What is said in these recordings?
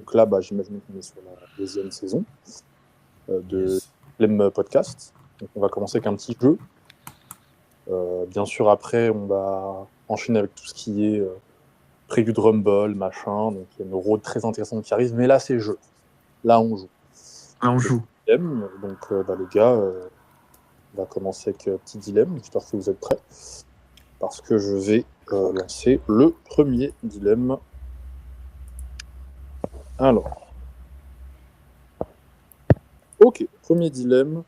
Donc là, j'imagine qu'on est sur la deuxième saison de Yes. Flemme Podcast. Donc on va commencer avec un petit jeu. Bien sûr, après, on va enchaîner avec tout ce qui est prélude de Rumble, machin. Donc il y a une road très intéressante qui arrive. Mais là, c'est jeu. Là, on joue. Là, on Le joue. dilemme, donc les gars, on va commencer avec petit dilemme. J'espère que vous êtes prêts. Parce que je vais lancer le premier dilemme. Alors. Ok, premier dilemme.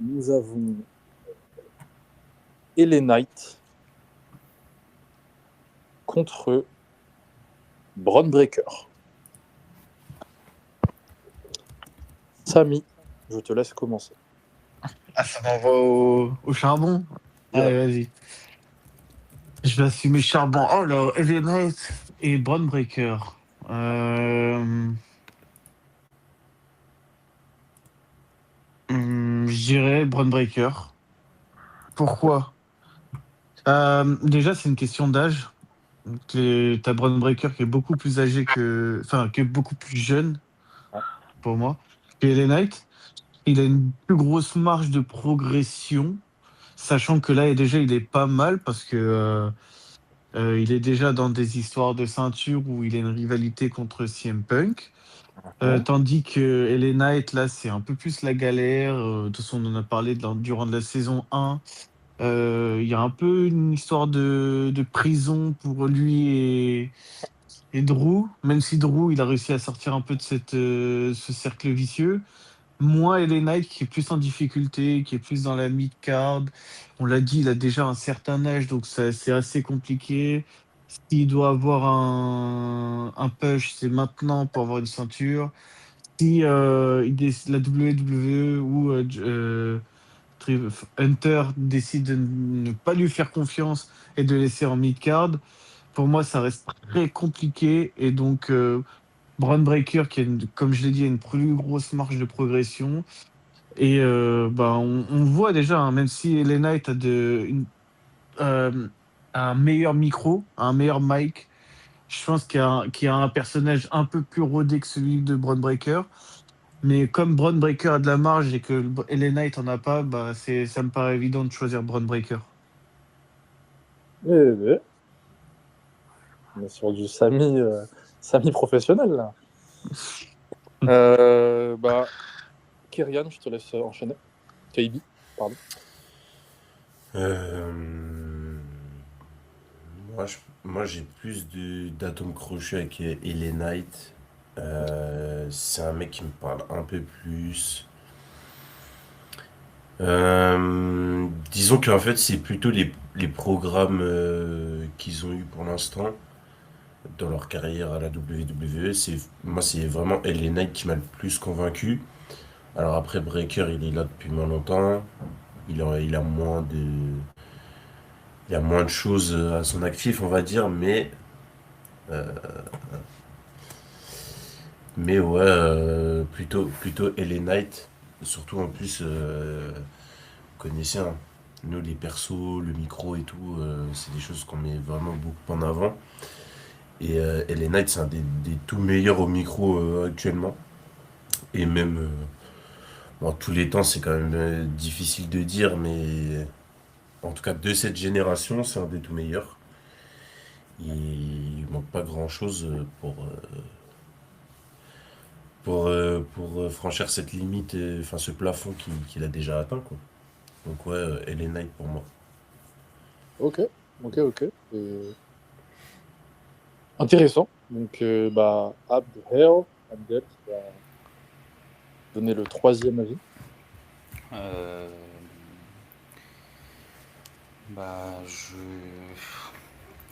Nous avons LA Knight contre Bron Breakker. Samy, je te laisse commencer. Ah, ça m'envoie au charbon. Direct. Allez, vas-y. Je vais assumer charbon. Oh là, LA Knight et Bron Breakker. Je dirais Bron Breakker. Pourquoi? Déjà, c'est une question d'âge. T'as Bron Breakker qui est beaucoup plus âgé que. Enfin, qui est beaucoup plus jeune, Ouais. pour moi, que LA Knight. Il a une plus grosse marge de progression, sachant que là, déjà, il est pas mal parce que il est déjà dans des histoires de ceinture où il a une rivalité contre CM Punk. Tandis que LA Knight, là, c'est un peu plus la galère. De toute façon, on en a parlé durant la saison 1. Il y a un peu une histoire de prison pour lui et Drew, même si Drew, il a réussi à sortir un peu de ce cercle vicieux. Moi, LA Knight, qui est plus en difficulté, qui est plus dans la mid-card. On l'a dit, il a déjà un certain âge, donc c'est assez compliqué. S'il doit avoir un push, c'est maintenant pour avoir une ceinture. Si la WWE ou Hunter décide de ne pas lui faire confiance et de laisser en mid-card, pour moi, ça reste très compliqué. Et donc, Bron Breakker, qui a, comme je l'ai dit, a une plus grosse marge de progression. Et on voit déjà, hein, même si LA Knight euh, a un meilleur micro, un meilleur mic, je pense qu'il y a un personnage un peu plus rodé que celui de Bron Breakker. Mais comme Bron Breakker a de la marge et que LA Knight en a pas, ça me paraît évident de choisir Bron Breakker. On est sur du Samy, Samy professionnel, là. Kyrian, je te laisse enchaîner. KB, pardon. Euh, moi, j'ai plus d'atomes crochus avec LA Knight. C'est un mec qui me parle un peu plus. Disons qu'en fait, c'est plutôt les programmes qu'ils ont eu pour l'instant dans leur carrière à la WWE. Moi, c'est vraiment LA Knight qui m'a le plus convaincu. Alors après, Breaker, il est là depuis moins longtemps. Il a moins de choses à son actif, on va dire, euh, mais ouais, plutôt LA Knight. Surtout en plus, vous connaissez, hein, nous les persos, le micro et tout, c'est des choses qu'on met vraiment beaucoup en avant. Et LA Knight, c'est un des tout meilleurs au micro actuellement. Et même, bon, tous les temps, c'est quand même difficile de dire, mais en tout cas, de cette génération, c'est un des tout meilleurs. Il manque pas grand chose pour franchir cette limite, enfin ce plafond qu'il a déjà atteint, quoi. Donc ouais, LA Knight pour moi. Ok. Intéressant. Donc, Abdel qui va donner le troisième avis. Euh, je.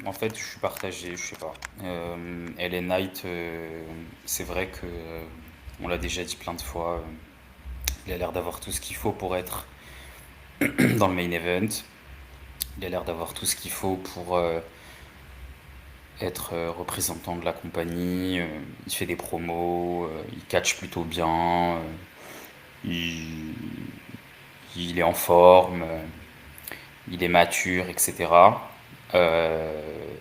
En fait, je suis partagé, je sais pas. LA Knight, c'est vrai que, on l'a déjà dit plein de fois, il a l'air d'avoir tout ce qu'il faut pour être dans le main event. Il a l'air d'avoir tout ce qu'il faut pour être représentant de la compagnie. Il fait des promos, il catch plutôt bien, il, il est en forme, il est mature, etc.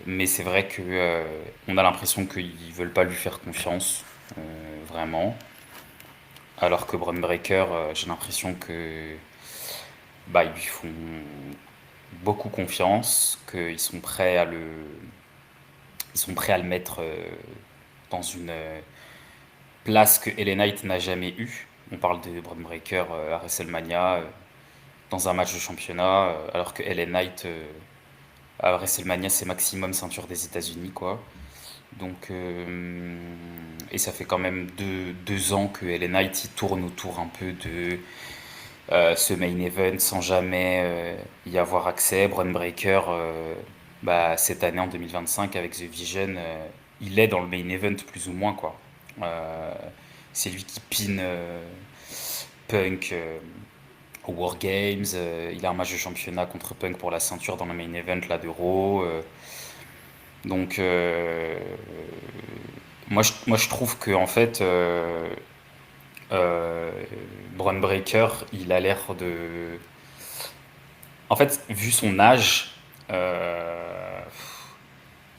Mais c'est vrai que on a l'impression qu'ils veulent pas lui faire confiance. vraiment. Alors que Braun Breaker, j'ai l'impression que bah, ils lui font beaucoup confiance, ils sont prêts à le mettre dans une place que LA Knight n'a jamais eue. On parle de Braun Breaker à WrestleMania, dans un match de championnat, alors que LA Knight à WrestleMania c'est maximum ceinture des États-Unis quoi. Donc et ça fait quand même deux ans que LA Knight il tourne autour un peu de ce main event sans jamais y avoir accès. Braun Breaker, bah, cette année en 2025 avec The Vision, il est dans le main event plus ou moins quoi. Euh, c'est lui qui pin Punk au War Games. Il a un match de championnat contre Punk pour la ceinture dans le main event là de Raw. Donc moi je trouve que en fait euh, Braun Breaker il a l'air de en fait vu son âge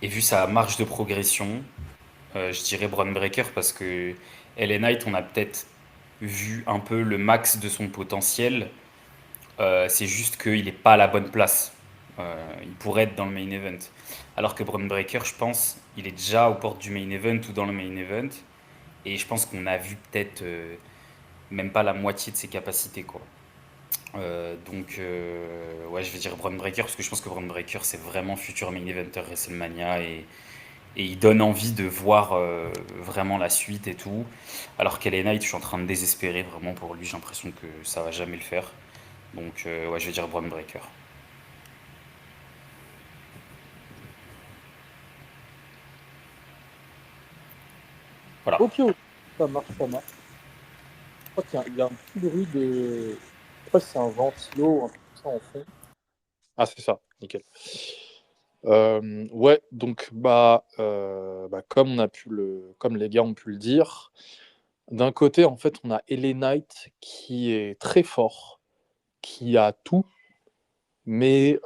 et vu sa marge de progression, je dirais Braun Breaker parce que LA Knight on a peut-être vu un peu le max de son potentiel. C'est juste qu'il n'est pas à la bonne place. Il pourrait être dans le main event. Alors que Braun Breaker, je pense, il est déjà aux portes du main event ou dans le main event. Et je pense qu'on a vu peut-être même pas la moitié de ses capacités, quoi. Ouais, je vais dire Braun Breaker parce que je pense que Braun Breaker, c'est vraiment futur main eventer WrestleMania et il donne envie de voir vraiment la suite et tout. Alors qu'LA Knight, je suis en train de désespérer vraiment pour lui. J'ai l'impression que ça va jamais le faire. Donc, ouais, je vais dire Braun Breaker. Voilà. Ok, ok, ça marche, ça marche. Je crois qu'il y a un petit bruit de. Je sais pas si c'est un ventilo ou un truc comme ça en fond. Ah, c'est ça, nickel. Ouais, donc comme les gars ont pu le dire, d'un côté en fait on a LA Knight qui est très fort, qui a tout, mais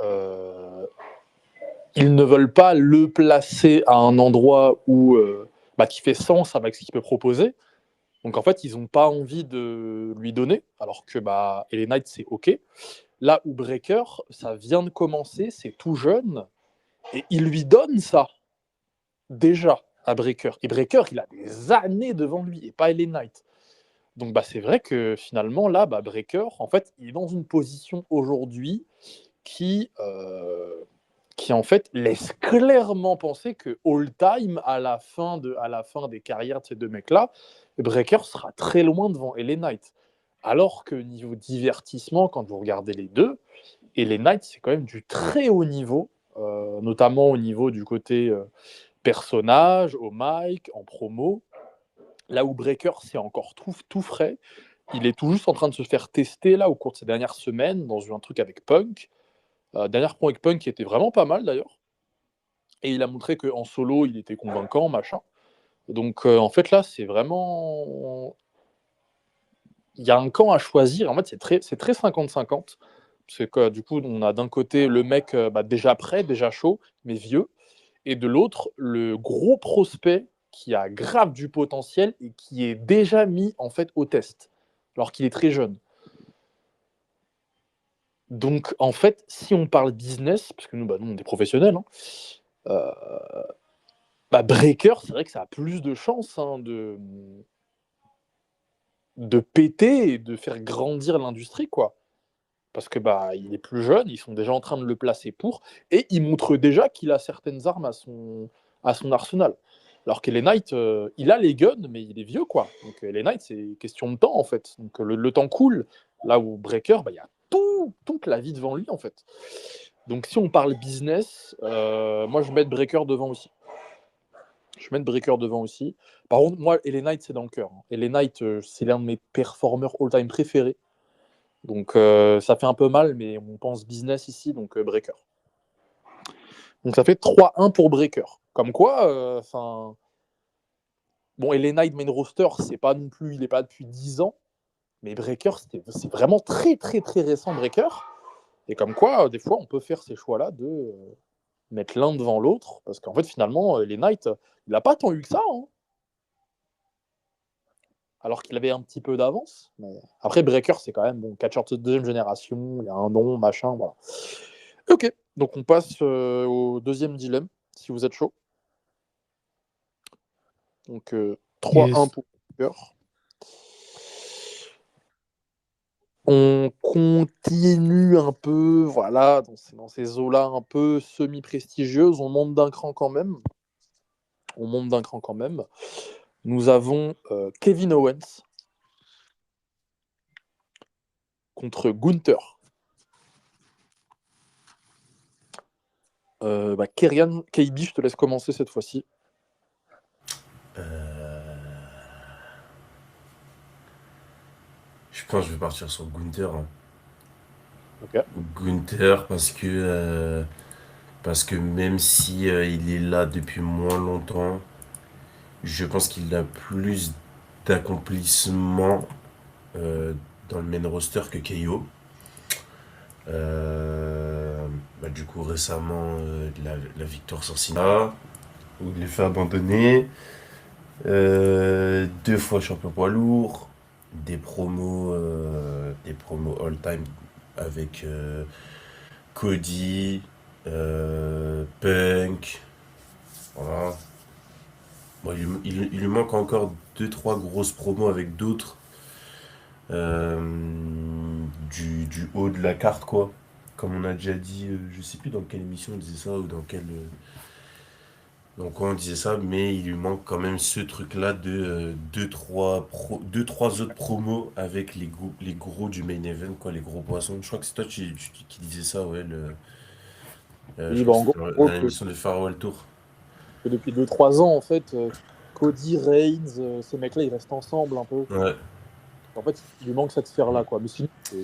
ils ne veulent pas le placer à un endroit où qui fait sens avec ce qu'il peut proposer. Donc en fait ils n'ont pas envie de lui donner, alors que LA Knight c'est ok. Là où Breaker, ça vient de commencer, c'est tout jeune, et il lui donne ça déjà à Breaker. Et Breaker, il a des années devant lui, et pas LA Knight. Donc c'est vrai que finalement, là, Breaker, en fait, il est dans une position aujourd'hui qui en fait laisse clairement penser que all-time, à la fin des carrières de ces deux mecs-là, Breaker sera très loin devant LA Knight. Alors que niveau divertissement, quand vous regardez les deux, LA Knight, c'est quand même du très haut niveau, notamment au niveau du côté personnage, au mic, en promo. Là où Breaker, c'est encore tout frais. Il est tout juste en train de se faire tester là au cours de ces dernières semaines dans un truc avec Punk. Dernière promo avec Punk qui était vraiment pas mal d'ailleurs. Et il a montré qu'en solo, il était convaincant, machin. Donc en fait là, c'est vraiment... Il y a un camp à choisir. En fait, c'est très 50-50. C'est que du coup, on a d'un côté le mec déjà prêt, déjà chaud, mais vieux. Et de l'autre, le gros prospect qui a grave du potentiel et qui est déjà mis en fait au test, alors qu'il est très jeune. Donc en fait, si on parle business, parce que nous, nous on est professionnels, hein, Breaker, c'est vrai que ça a plus de chances de péter et de faire grandir l'industrie, quoi. Parce que il est plus jeune, ils sont déjà en train de le placer pour, et il montre déjà qu'il a certaines armes à son arsenal. Alors qu'LA Knight, il a les guns, mais il est vieux, quoi. Donc LA Knight, c'est question de temps, en fait. Donc le temps coule. Là où Breaker, il y a toute la vie devant lui, en fait. Donc si on parle business, moi je mets Breaker devant aussi. Par contre, moi, LA Knight, c'est dans le cœur. LA Knight, c'est l'un de mes performeurs all-time préférés. Donc ça fait un peu mal, mais on pense business ici, donc Breaker. Donc ça fait 3-1 pour Breaker. Comme quoi, bon, LA Knight main roster, c'est pas non plus, il n'est pas depuis 10 ans, mais Breaker, c'est vraiment très très très récent Breaker. Et comme quoi, des fois, on peut faire ces choix-là de mettre l'un devant l'autre, parce qu'en fait, finalement, LA Knight, il n'a pas tant eu que ça. Hein. alors qu'il avait un petit peu d'avance. Mais après, Breaker, c'est quand même bon, catcheur de deuxième génération, il y a un nom, machin, voilà. Ok, donc on passe au deuxième dilemme, si vous êtes chaud. Donc 3-1 Yes. pour Breaker. On continue un peu, voilà, dans ces eaux-là un peu semi-prestigieuses. On monte d'un cran quand même. On monte d'un cran quand même. Nous avons Kevin Owens contre Gunther. Kerian, KB, je te laisse commencer cette fois-ci. Euh, Je pense que je vais partir sur Gunther, hein. Ok. Gunther parce que même si il est là depuis moins longtemps, je pense qu'il a plus d'accomplissement euh, dans le main roster que KO. Du coup, récemment, la victoire sur Cena, où il est fait abandonner. 2 fois champion poids lourd. Des promos all-time avec Cody, Punk. Voilà. Bon, il lui manque encore 2 3 grosses promos avec d'autres euh, du haut de la carte, quoi. Comme on a déjà dit, je sais plus dans quelle émission on disait ça ou dans quoi on disait ça, mais il lui manque quand même ce truc-là de 2 3 autres promos avec les gros du main event, quoi, les gros poissons. Je crois que c'est toi qui disais ça, ouais. Je Oui, crois que en c'était gros, dans l'émission de Farewell Tour. que depuis 2-3 ans, en fait, Cody, Reigns, ces mecs-là, ils restent ensemble un peu. Ouais. En fait, il lui manque cette sphère-là, quoi. Mais sinon, c'est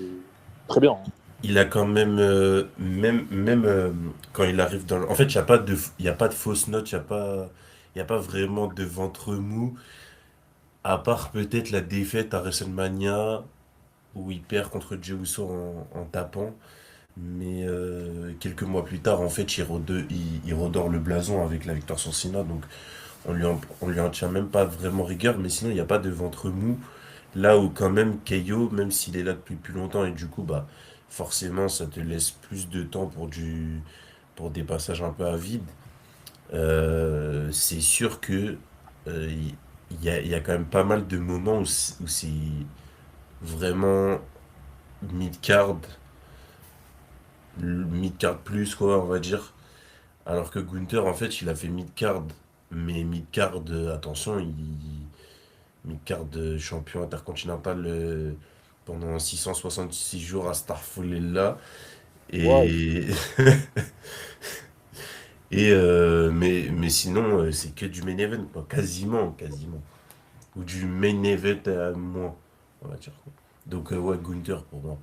très bien, hein. Il a quand même, quand il arrive dans En fait, il y a pas de fausse note, il y a pas vraiment de ventre mou, à part peut-être la défaite à WrestleMania, où il perd contre Jey Uso en tapant. Mais quelques mois plus tard, en fait, il redore le blason avec la victoire sur Cena. Donc, on lui en tient même pas vraiment rigueur. Mais sinon, il n'y a pas de ventre mou. Là où, quand même, KO, même s'il est là depuis plus longtemps, et du coup, bah, forcément, ça te laisse plus de temps pour des passages un peu à vide. C'est sûr que il y a quand même pas mal de moments où c'est vraiment mid-card, mid-card plus, quoi, on va dire. Alors que Gunther, en fait, il a fait mid-card. Mais mid-card, attention, mid-card champion intercontinental pendant 666 jours à Starfall est là. Wow. Et, mais sinon, c'est que du main event, quoi. Quasiment, quasiment. Ou du main event à moins, on va dire, quoi. Donc, ouais, Gunther pour moi.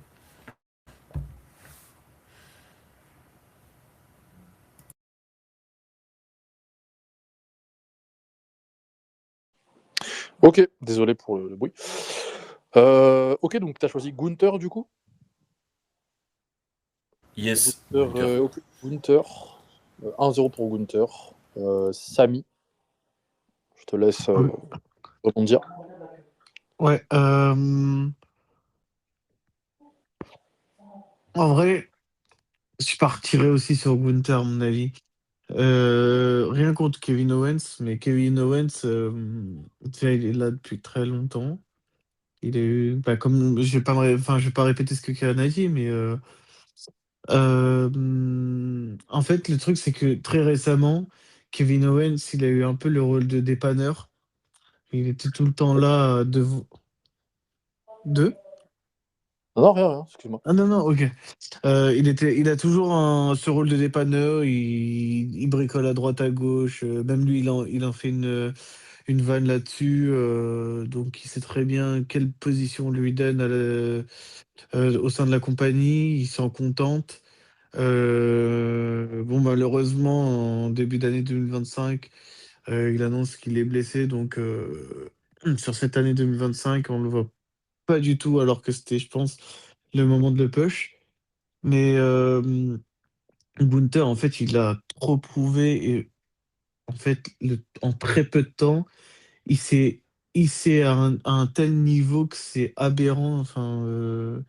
Ok, désolé pour le bruit. Ok, donc tu as choisi Gunther, du coup. Yes, Gunther, Gunther. ok, Gunther. 1-0 pour Gunther. Samy, je te laisse rebondir. Ouais. En vrai, je partirais aussi sur Gunther, à mon avis. Rien contre Kevin Owens, mais Kevin Owens, déjà, il est là depuis très longtemps. Il est eu, bah, comme je vais pas répéter ce que Karen a dit, mais en fait, le truc, c'est que très récemment, Kevin Owens, il a eu un peu le rôle de dépanneur. Il était tout le temps là de. Non, non, rien, rien, excuse-moi. Ah non, non, ok. Il a toujours ce rôle de dépanneur. Il bricole à droite, à gauche. Même lui, il en fait une vanne là-dessus. Donc, il sait très bien quelle position on lui donne au sein de la compagnie. Il s'en contente. Bon, malheureusement, en début d'année 2025, il annonce qu'il est blessé. Donc, sur cette année 2025, on le voit pas du tout, alors que c'était, je pense, le moment de le push. Mais Gunther, en fait, il a trop prouvé et en fait, en très peu de temps, il s'est hissé à un tel niveau que c'est aberrant. Enfin,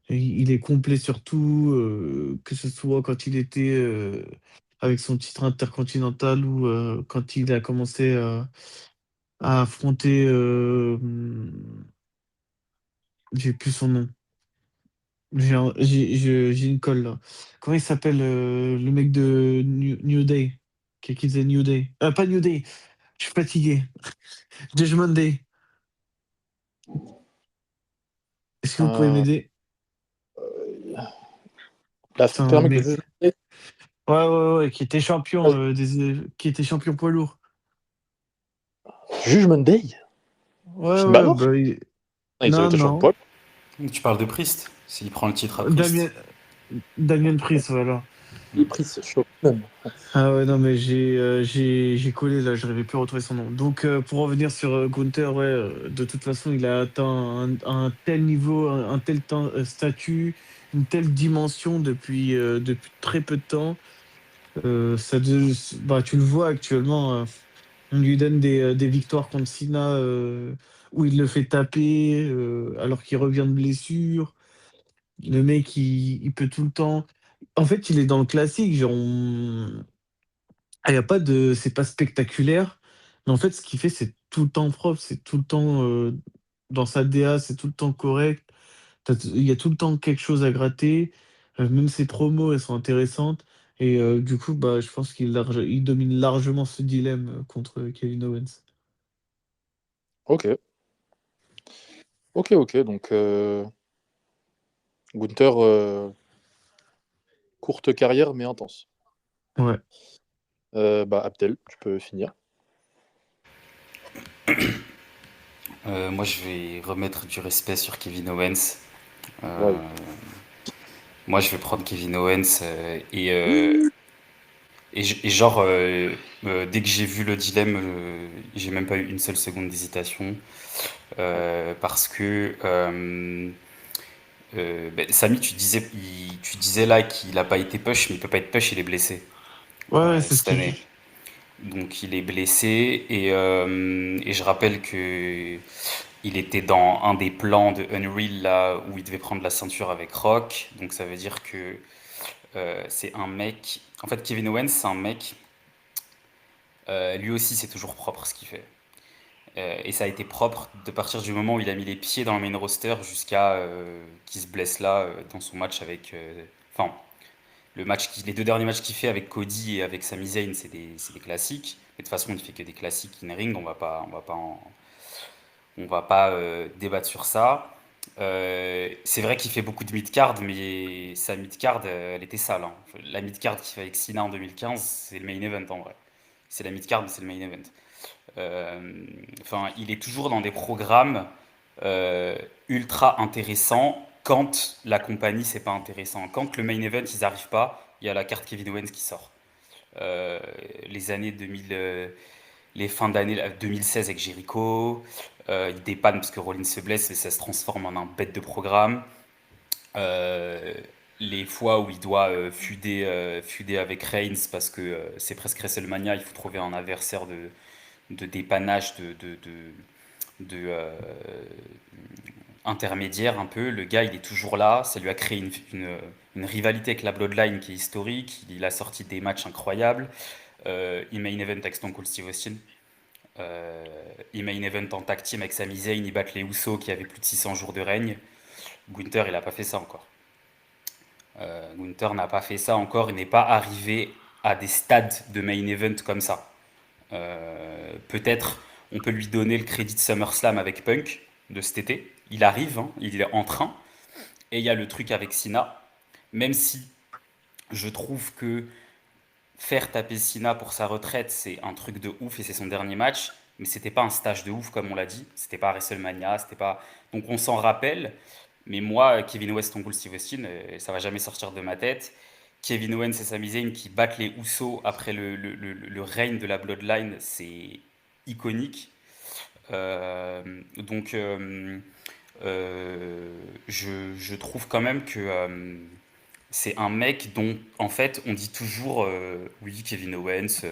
il est complet sur tout, que ce soit quand il était avec son titre intercontinental ou quand il a commencé à affronter. J'ai plus son nom. J'ai une colle là. Comment il s'appelle le mec de New Day qui faisait New Day? Pas New Day, je suis fatigué. Judgment Day. Est-ce que vous pouvez Euh, m'aider? Là, c'était Putain, un mec de mais. jeu. Ouais, ouais, ouais, qui était champion poids lourd. Judgment Day? Ouais, Finn ouais, Balor? bah. Ah, ils avaient Non, été champions non. poids. Tu parles de Priest, s'il prend le titre à Damien, Priest. Damien Priest, voilà. Les Hmm. prix, c'est chaud même. Ah ouais, non, mais j'ai collé là, je n'arrivais plus à retrouver son nom. Donc, pour revenir sur Gunther, ouais, de toute façon, il a atteint un tel niveau, un tel statut, une telle dimension depuis très peu de temps. Bah, tu le vois actuellement, on lui donne des victoires contre Cena où il le fait taper alors qu'il revient de blessure. Le mec, il peut tout le temps. En fait, il est dans le classique, genre, y a pas de, c'est pas spectaculaire, mais en fait, ce qu'il fait, c'est tout le temps propre, c'est tout le temps dans sa DA, c'est tout le temps correct. Il y a tout le temps quelque chose à gratter. Même ses promos, elles sont intéressantes. Et du coup, bah, je pense il domine largement ce dilemme contre Kevin Owens. Ok, ok, ok. Donc, Gunther, courte carrière mais intense. Ouais, Bah, Abdel, tu peux finir. Moi, je vais remettre du respect sur Kevin Owens. Waouh. Euh, Moi, je vais prendre Kevin Owens et genre, dès que j'ai vu le dilemme, j'ai même pas eu une seule seconde d'hésitation parce que ben, Samy, tu disais là qu'il a pas été push, mais il peut pas être push, il est blessé ouais, ouais, c'est ce cette que année. Donc il est blessé et je rappelle que il était dans un des plans de Unreal là où il devait prendre la ceinture avec Rock. Donc ça veut dire que c'est un mec. En fait, Kevin Owens, c'est un mec. Lui aussi, c'est toujours propre ce qu'il fait. Et ça a été propre de partir du moment où il a mis les pieds dans le main roster jusqu'à qu'il se blesse là dans son match avec. Enfin, les deux derniers matchs qu'il fait avec Cody et avec Sami Zayn, c'est des classiques. Et de toute façon, il fait que des classiques in ring. On va pas débattre sur ça. C'est vrai qu'il fait beaucoup de mid-card, mais sa mid-card, elle était sale, hein. La mid-card qu'il fait avec Cena en 2015, c'est le main event en vrai. C'est la mid-card, mais c'est le main event. Enfin, il est toujours dans des programmes euh, ultra intéressants quand la compagnie c'est pas intéressant. Quand le main event ils arrivent pas, il y a la carte Kevin Owens qui sort. Euh, les années 2000, les fins d'année 2016 avec Jericho, il dépanne parce que Rollins se blesse et ça se transforme en un bête de programme. Euh, les fois où il doit fuder avec Reigns parce que c'est presque WrestleMania, il faut trouver un adversaire de dépannage de intermédiaire un peu. Le gars, il est toujours là. Ça lui a créé une rivalité avec la Bloodline qui est historique. Il a sorti des matchs incroyables. Il main event avec Stone Cold Steve Austin. Il main event en tag team avec Sami Zayn. Il bat les Usos qui avaient plus de 600 jours de règne. Gunther, il a pas fait ça encore. Gunther n'a pas fait ça encore. Il n'est pas arrivé à des stades de main event comme ça. Peut-être on peut lui donner le crédit de SummerSlam avec Punk de cet été. Il arrive, hein, il est en train. Et il y a le truc avec Cena. Même si je trouve que faire taper Cena pour sa retraite, c'est un truc de ouf et c'est son dernier match. Mais c'était pas un stage de ouf comme on l'a dit. C'était pas WrestleMania, c'était pas. Donc on s'en rappelle. Mais moi, Kevin Owens, Stone Cold Steve Austin, ça va jamais sortir de ma tête. Kevin Owens et Sami Zayn qui battent les Usos après le règne de la Bloodline, c'est iconique. Donc, je trouve quand même que c'est un mec dont, en fait, on dit toujours oui, Kevin Owens,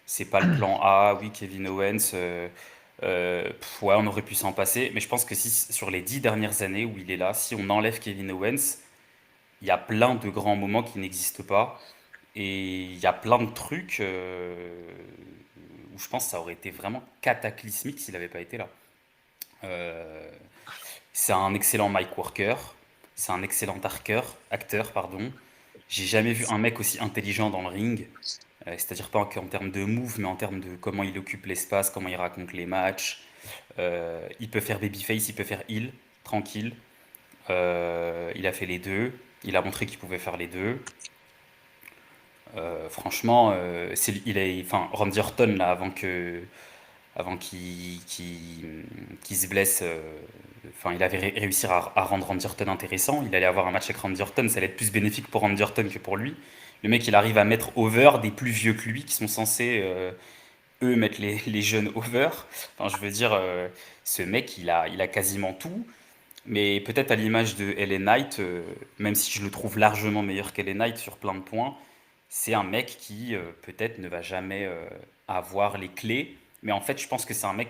c'est pas le plan A, oui, Kevin Owens, Ouais, on aurait pu s'en passer, mais je pense que si sur les 10 dernières années où il est là, si on enlève Kevin Owens, il y a plein de grands moments qui n'existent pas. Et il y a plein de trucs où je pense que ça aurait été vraiment cataclysmique s'il n'avait pas été là. Euh, c'est un excellent mic worker, c'est un excellent acteur, pardon. J'ai jamais vu un mec aussi intelligent dans le ring. C'est-à-dire pas en termes de move, mais en termes de comment il occupe l'espace, comment il raconte les matchs. Il peut faire babyface, il peut faire heel, tranquille. Il a fait les deux. Il a montré qu'il pouvait faire les deux. Franchement, enfin, Randy Orton là, avant qu'il se blesse, enfin, il avait réussi à rendre Randy Orton intéressant. Il allait avoir un match avec Randy Orton, ça allait être plus bénéfique pour Randy Orton que pour lui. Le mec, il arrive à mettre over des plus vieux que lui, qui sont censés eux mettre les jeunes over. Enfin, je veux dire, ce mec, il a quasiment tout. Mais peut-être à l'image de LA Knight, même si je le trouve largement meilleur qu'LA Knight sur plein de points, c'est un mec qui peut-être ne va jamais avoir les clés. Mais en fait, je pense que c'est un mec,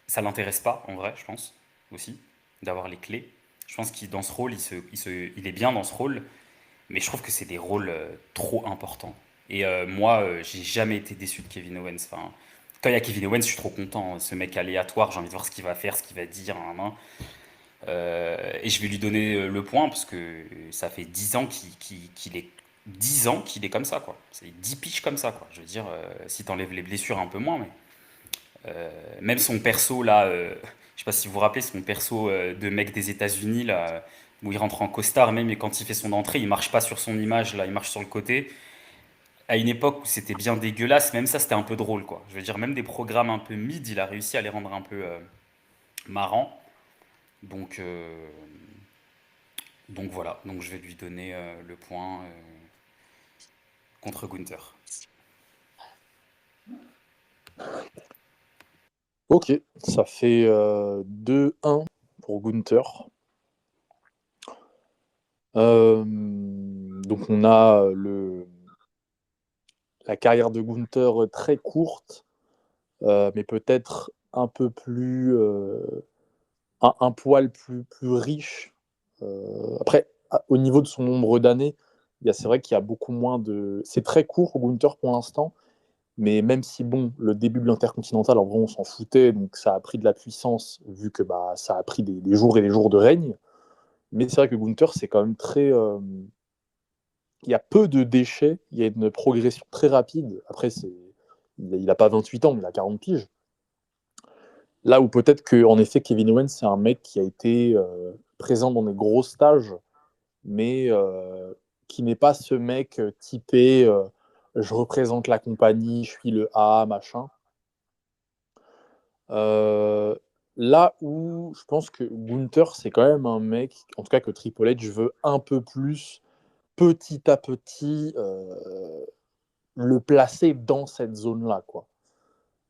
ça l'intéresse pas en vrai, je pense aussi, d'avoir les clés. Je pense qu'il dans ce rôle, il est bien dans ce rôle, mais je trouve que c'est des rôles trop importants. Et moi, j'ai jamais été déçu de Kevin Owens. Enfin, quand il y a Kevin Owens, je suis trop content. Ce mec aléatoire, j'ai envie de voir ce qu'il va faire, ce qu'il va dire. Hein. Et je vais lui donner le point parce que ça fait 10 ans qu'il est 10 ans qu'il est comme ça quoi. C'est 10 piges comme ça quoi. Je veux dire si t'enlèves les blessures un peu moins mais même son perso là je sais pas si vous vous rappelez son perso de mec des États-Unis là où il rentre en costard même et quand il fait son entrée, il marche pas sur son image là, il marche sur le côté. À une époque où c'était bien dégueulasse, même ça c'était un peu drôle quoi. Je veux dire même des programmes un peu mid, il a réussi à les rendre un peu marrants. Donc Donc voilà, donc je vais lui donner le point contre Gunther. Ok, ça fait 2-1 pour Gunther. Donc on a la carrière de Gunther très courte, mais peut-être un peu plus, un poil plus riche. Après, au niveau de son nombre d'années, c'est vrai qu'il y a beaucoup moins de. C'est très court Gunther pour l'instant, mais même si bon, le début de l'Intercontinental, en vrai, on s'en foutait, donc ça a pris de la puissance vu que bah ça a pris des jours et des jours de règne. Mais c'est vrai que Gunther, c'est quand même très. Il y a peu de déchets, il y a une progression très rapide. Après, il n'a pas 28 ans, mais il a 40 piges. Là où peut-être que, en effet, Kevin Owens, c'est un mec qui a été présent dans des gros stages, mais qui n'est pas ce mec typé je représente la compagnie, je suis le A, machin. Euh, Là où je pense que Gunther, c'est quand même un mec, en tout cas que Triple H veut un peu plus, petit à petit, le placer dans cette zone-là, quoi.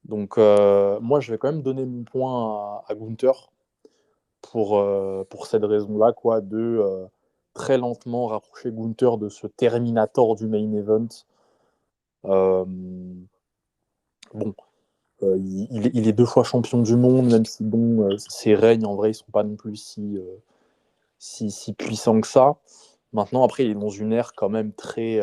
Donc, moi, je vais quand même donner mon point à Gunther pour cette raison-là, quoi, de très lentement rapprocher Gunther de ce Terminator du main event. Euh, bon, il est 2 fois champion du monde, même si bon, ses règnes, en vrai, ils sont pas non plus si puissants que ça. Maintenant, après, il est dans une ère quand même très...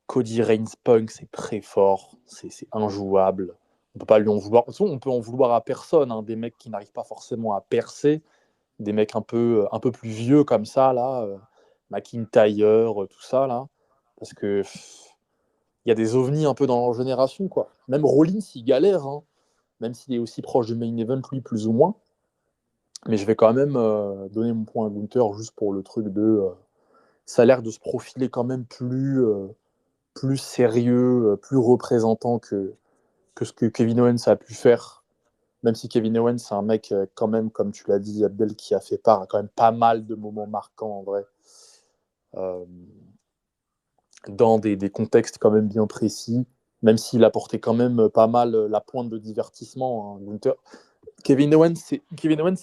Cody Reigns Punk, c'est très fort, c'est injouable. On peut pas lui en vouloir. De toute façon, on peut en vouloir à personne, hein, des mecs qui n'arrivent pas forcément à percer, des mecs un peu plus vieux comme ça, là, McIntyre, tout ça, là. Parce que il y a des ovnis un peu dans leur génération, quoi. Même Rollins, il galère, hein, même s'il est aussi proche du main event, lui, plus ou moins. Mais je vais quand même donner mon point à Gunther juste pour le truc de. Ça a l'air de se profiler quand même plus sérieux, plus représentant que ce que Kevin Owens a pu faire. Même si Kevin Owens, c'est un mec, quand même, comme tu l'as dit, Abdel, qui a fait part à quand même pas mal de moments marquants, en vrai, euh, dans des contextes quand même bien précis, même s'il apportait quand même pas mal la pointe de divertissement. Hein, Gunther. Kevin Owens, c'est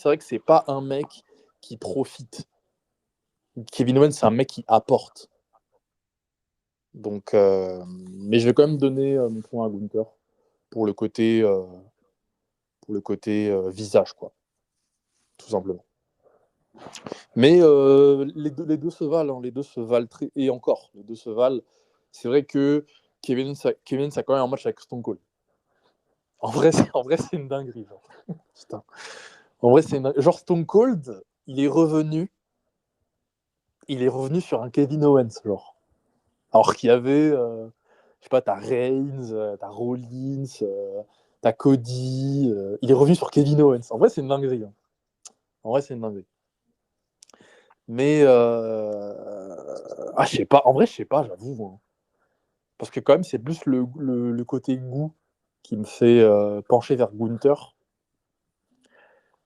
vrai que c'est pas un mec qui profite. Kevin Owens, c'est un mec qui apporte. Donc, mais je vais quand même donner mon point à Gunther pour le côté pour le côté visage, quoi, tout simplement. Mais les deux se valent, hein, les deux se valent très... Et encore, les deux se valent. C'est vrai que Kevin Owens a quand même un match avec Stone Cold. En vrai, c'est une dinguerie. Genre. Putain. En vrai, genre Stone Cold, il est revenu sur un Kevin Owens, genre. Alors qu'il y avait, je sais pas, t'as Reigns, t'as Rollins, t'as Cody. Il est revenu sur Kevin Owens. En vrai, c'est une dinguerie. Hein. En vrai, c'est une dinguerie. Mais, je sais pas. En vrai, je sais pas, j'avoue. Hein. Parce que quand même, c'est plus le côté goût qui me fait pencher vers Gunther.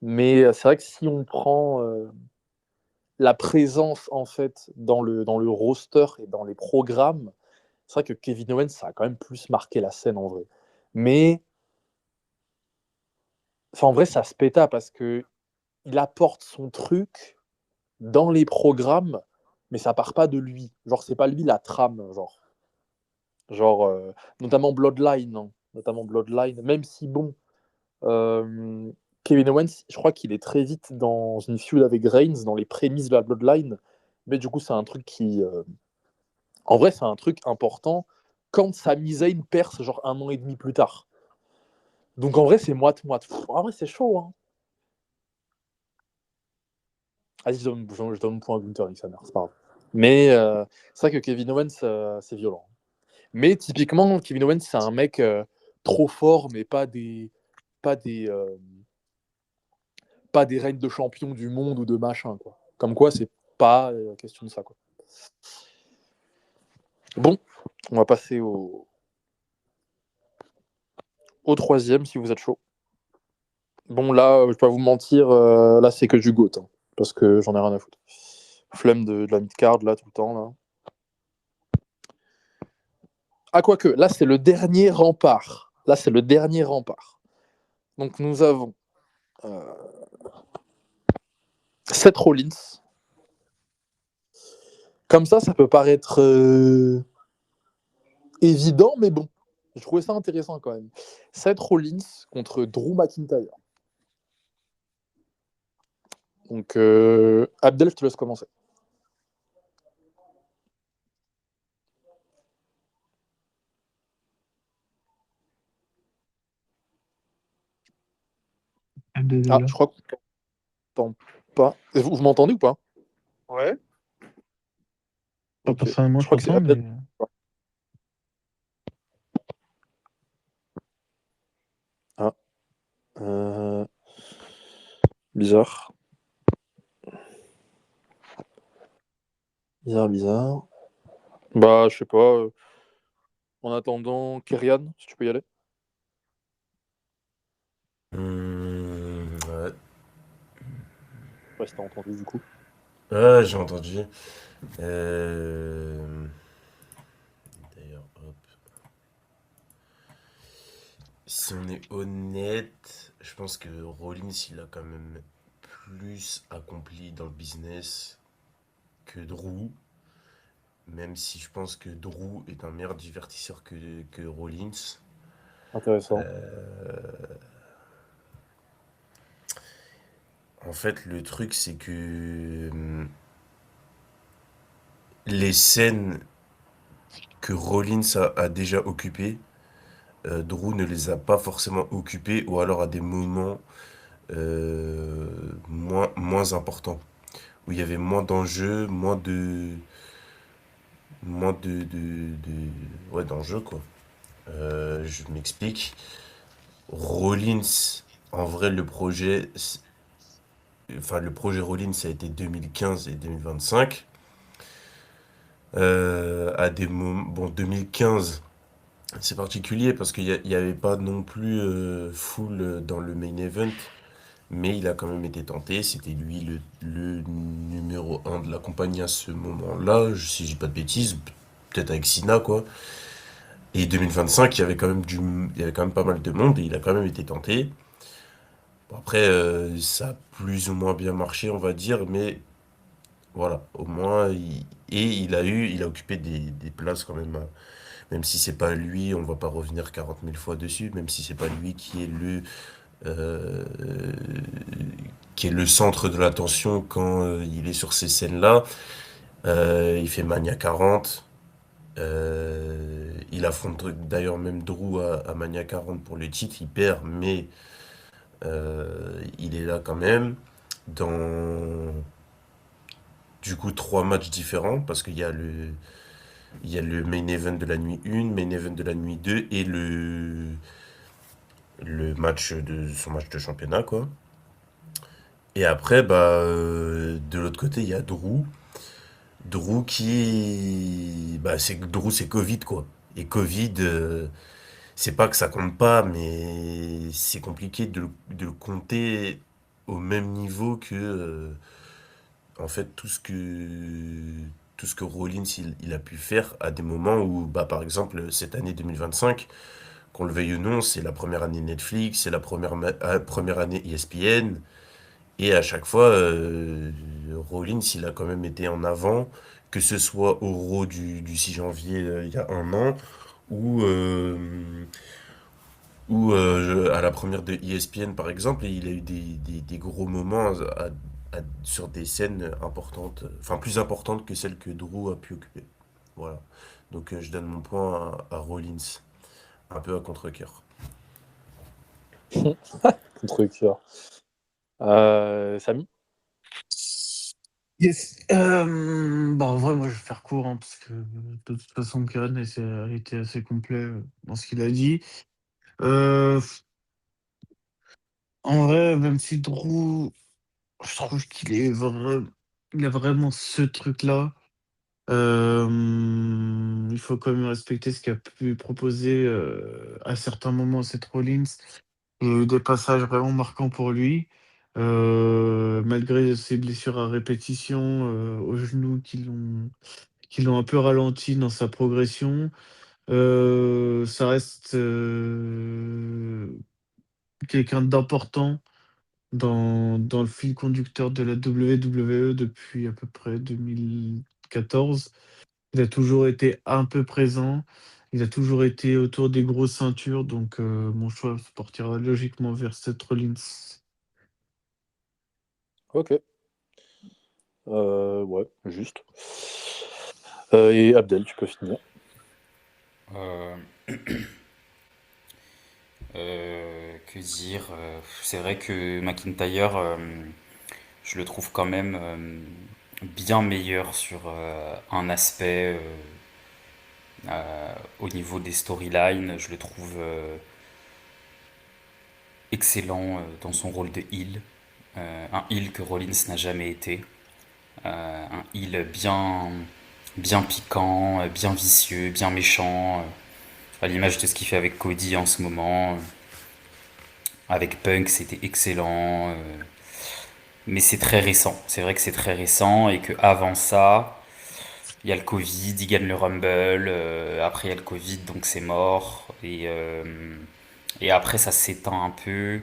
Mais c'est vrai que si on prend la présence, en fait, dans le roster et dans les programmes, c'est vrai que Kevin Owens, ça a quand même plus marqué la scène, en vrai. Mais, en vrai, ça se péta parce que il apporte son truc dans les programmes, mais ça part pas de lui. Genre, c'est pas lui la trame, genre. Notamment Bloodline, hein. Notamment Bloodline, même si, bon, Kevin Owens, je crois qu'il est très vite dans une feud avec Reigns, dans les prémices de la Bloodline, mais du coup, c'est un truc qui... En vrai, c'est un truc important quand Sami Zayn perce, genre 1 an et demi plus tard. Donc, en vrai, c'est moite-moite. En vrai, c'est chaud, hein. Vas-y, je donne mon point à Gunther, avec sa mère, c'est pas grave. Mais c'est vrai que Kevin Owens, c'est violent. Mais typiquement, Kevin Owens, c'est un mec trop fort, mais pas des règnes de champion du monde ou de machin, quoi. Comme quoi, c'est pas question de ça, quoi. Bon, on va passer au troisième, si vous êtes chaud. Bon, là, je vais pas vous mentir, là, c'est que du GOAT, hein, parce que j'en ai rien à foutre. Flemme de la mid-card, là, tout le temps, là. Ah, quoique, là, c'est le dernier rempart. Donc, nous avons Seth Rollins. Comme ça peut paraître évident, mais bon. Je trouvais ça intéressant quand même. Seth Rollins contre Drew McIntyre. Donc, Abdel, je te laisse commencer. Je crois qu'on t'entend pas. Vous m'entendez ou pas? Ouais. Okay. Personnellement, je crois que c'est Abdel. Mais... Bizarre. Bizarre. Bah, je sais pas. En attendant, Kyrian, si tu peux y aller. Ouais. Je sais pas si t'as entendu du coup. Ouais, j'ai entendu. D'ailleurs, hop. Si on est honnête, je pense que Rollins, il a quand même plus accompli dans le business que Drew. Même si je pense que Drew est un meilleur divertisseur que Rollins. Intéressant. En fait, le truc, c'est que les scènes que Rollins a déjà occupées, Drew ne les a pas forcément occupées, ou alors à des moments moins importants, où il y avait moins d'enjeux, ouais, d'enjeux, quoi. Je m'explique. Rollins, en vrai, le projet Rollins, ça a été 2015 et 2025. À des moments, bon, 2015, c'est particulier parce qu'il n'y avait pas non plus full dans le main event, mais il a quand même été tenté. C'était lui le numéro 1 de la compagnie à ce moment-là, si je dis pas de bêtises, peut-être avec Cena, quoi. Et 2025, il y avait quand même pas mal de monde et il a quand même été tenté. Bon, après, ça a plus ou moins bien marché, on va dire, mais voilà, au moins, il a occupé des places quand même, même si c'est pas lui, on va pas revenir 40 000 fois dessus, même si c'est pas lui qui est le euh, qui est le centre de l'attention quand il est sur ces scènes-là. Il fait Mania 40. Il affronte d'ailleurs même Drew à Mania 40 pour le titre. Il perd, mais il est là quand même. Dans du coup 3 matchs différents, parce il y a le main event de la nuit 1, main event de la nuit 2 et son match de championnat, quoi. Et après, de l'autre côté, il y a Drew. Drew, c'est Covid, quoi. Et Covid, c'est pas que ça compte pas, mais c'est compliqué de le compter au même niveau que, en fait, tout ce que Rollins il a pu faire à des moments où, par exemple, cette année 2025, qu'on le veuille ou non, c'est la première année Netflix, c'est la première année ESPN, et à chaque fois, Rollins, il a quand même été en avant, que ce soit au Raw du 6 janvier il y a un an, ou, à la première de ESPN par exemple, il a eu des gros moments sur des scènes importantes, enfin plus importantes que celles que Drew a pu occuper. Voilà. Donc je donne mon point à Rollins, un peu à contre-cœur. Contre cœur. Samy? Yes. En vrai, moi, je vais faire court, hein, parce que de toute façon, Karen a été assez complet dans ce qu'il a dit. Euh, En vrai, même si Drew, je trouve il a vraiment ce truc-là. Il faut quand même respecter ce qu'a pu proposer à certains moments Seth Rollins. Il y a eu des passages vraiment marquants pour lui. Malgré ses blessures à répétition au genou qui l'ont un peu ralenti dans sa progression. Ça reste quelqu'un d'important dans le fil conducteur de la WWE depuis à peu près 2014. Il a toujours été un peu présent. Il a toujours été autour des grosses ceintures, donc mon choix se portera logiquement vers Seth Rollins. Ok. Ouais, juste. Et Abdel, tu peux finir. Euh, que dire? C'est vrai que McIntyre, je le trouve quand même bien meilleur sur un aspect au niveau des storylines. Je le trouve excellent dans son rôle de heel. Un heel que Rollins n'a jamais été. Un heel bien piquant, bien vicieux, bien méchant, à l'image de ce qu'il fait avec Cody en ce moment. Avec Punk, c'était excellent. Mais c'est très récent. C'est vrai que c'est très récent et que avant ça, il y a le Covid, il gagne le Rumble. Après, il y a le Covid, donc c'est mort. Et après, ça s'étend un peu.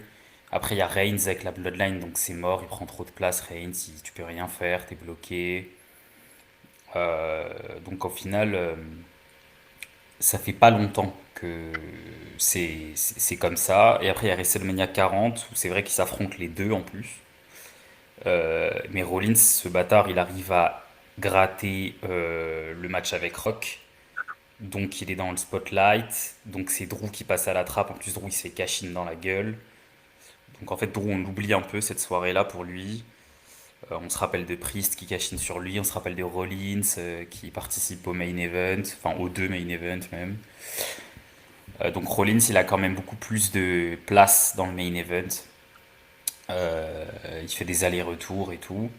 Après, il y a Reigns avec la Bloodline, donc c'est mort. Il prend trop de place, Reigns. Tu peux rien faire, t'es bloqué. Donc au final, ça fait pas longtemps que c'est comme ça. Et après, il y a WrestleMania 40, où c'est vrai qu'ils s'affrontent les deux en plus. Mais Rollins, ce bâtard, il arrive à gratter le match avec Rock. Donc il est dans le spotlight. Donc c'est Drew qui passe à la trappe. En plus, Drew, il se fait cash in dans la gueule. Donc en fait, Drew, on l'oublie un peu cette soirée-là pour lui. On se rappelle de Priest qui cash in sur lui. On se rappelle de Rollins qui participe au main event. Enfin, aux deux main events même. Donc Rollins, il a quand même beaucoup plus de place dans le main event. Il fait des allers-retours et tout.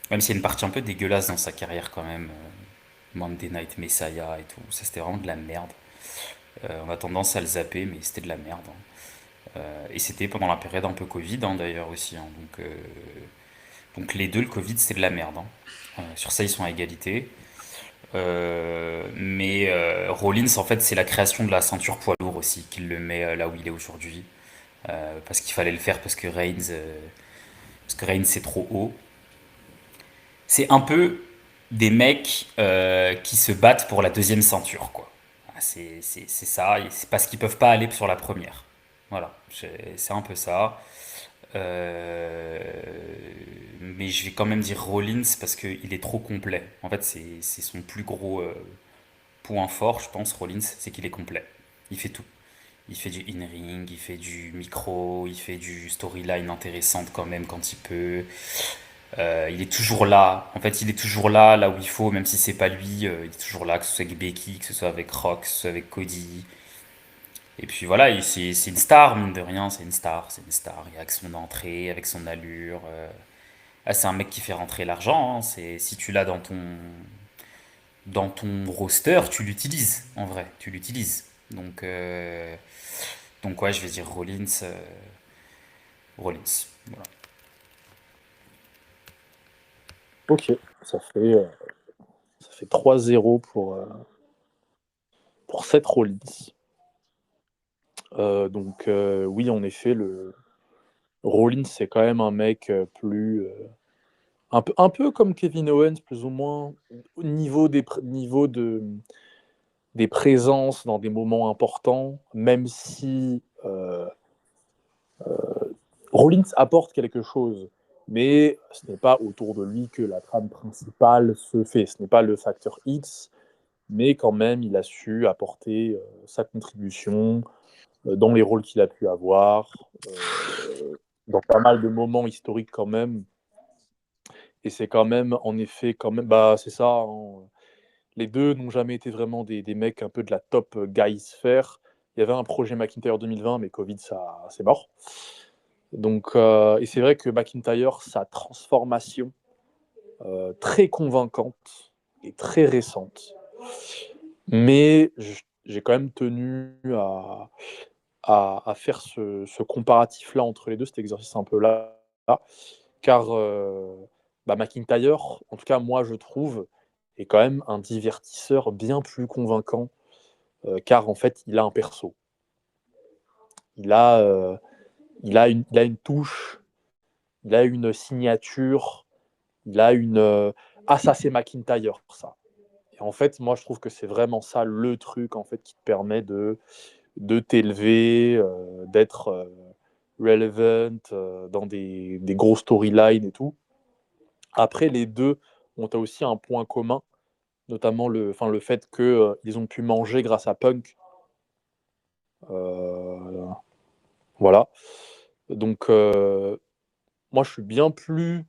Même s'il y a une partie un peu dégueulasse dans sa carrière quand même. Monday Night Messiah et tout. Ça, c'était vraiment de la merde. On a tendance à le zapper, mais c'était de la merde, hein. Et c'était pendant la période un peu Covid, hein, d'ailleurs aussi, hein. Donc les deux, le Covid, c'était de la merde, hein. Sur ça, ils sont à égalité. Mais Rollins, en fait, c'est la création de la ceinture poids lourd aussi, qui le met là où il est aujourd'hui. Parce qu'il fallait le faire parce que Reigns c'est trop haut. C'est un peu des mecs qui se battent pour la deuxième ceinture, quoi. Ah, c'est ça, et c'est parce qu'ils peuvent pas aller sur la première. Voilà, c'est un peu ça. Euh, mais je vais quand même dire Rollins parce qu'il est trop complet. En fait, c'est son plus gros point fort, je pense, Rollins, c'est qu'il est complet. Il fait tout. Il fait du in-ring, il fait du micro, il fait du storyline intéressante quand même quand il peut. Il est toujours là. En fait, il est toujours là, là où il faut, même si c'est pas lui. Il est toujours là, que ce soit avec Becky, que ce soit avec Rock, que ce soit avec Cody. Et puis voilà, c'est une star, mine de rien, c'est une star, c'est une star. Et avec son entrée, avec son allure. C'est un mec qui fait rentrer l'argent, hein. Si tu l'as dans ton roster, tu l'utilises, en vrai, tu l'utilises. Donc ouais, je vais dire Rollins. Rollins. Voilà. Ok, ça fait, euh, ça fait 3-0 pour Seth Rollins. Donc oui, en effet, Rollins, c'est quand même un mec un peu comme Kevin Owens, plus ou moins, au niveau des présences dans des moments importants, même si Rollins apporte quelque chose, mais ce n'est pas autour de lui que la trame principale se fait. Ce n'est pas le facteur X, mais quand même, il a su apporter sa contribution dans les rôles qu'il a pu avoir, dans pas mal de moments historiques quand même. Et c'est quand même, en effet, quand même, bah c'est ça, hein. Les deux n'ont jamais été vraiment des mecs un peu de la top guy sphère. Il y avait un projet McIntyre 2020, mais Covid, ça, c'est mort. Donc, et c'est vrai que McIntyre, sa transformation très convaincante et très récente. Mais j'ai quand même tenu à faire ce comparatif-là entre les deux, cet exercice un peu là, car McIntyre, en tout cas moi je trouve, est quand même un divertisseur bien plus convaincant, car en fait il a un perso. Il a, euh, il a une touche, il a une signature, il a une... Ah ça c'est McIntyre, ça. Et en fait, moi je trouve que c'est vraiment ça le truc en fait qui te permet de t'élever, d'être relevant dans des gros storylines et tout. Après, les deux ont aussi un point commun, notamment le fait qu'ils ont pu manger grâce à Punk. Euh, voilà. Donc, moi, je suis bien plus.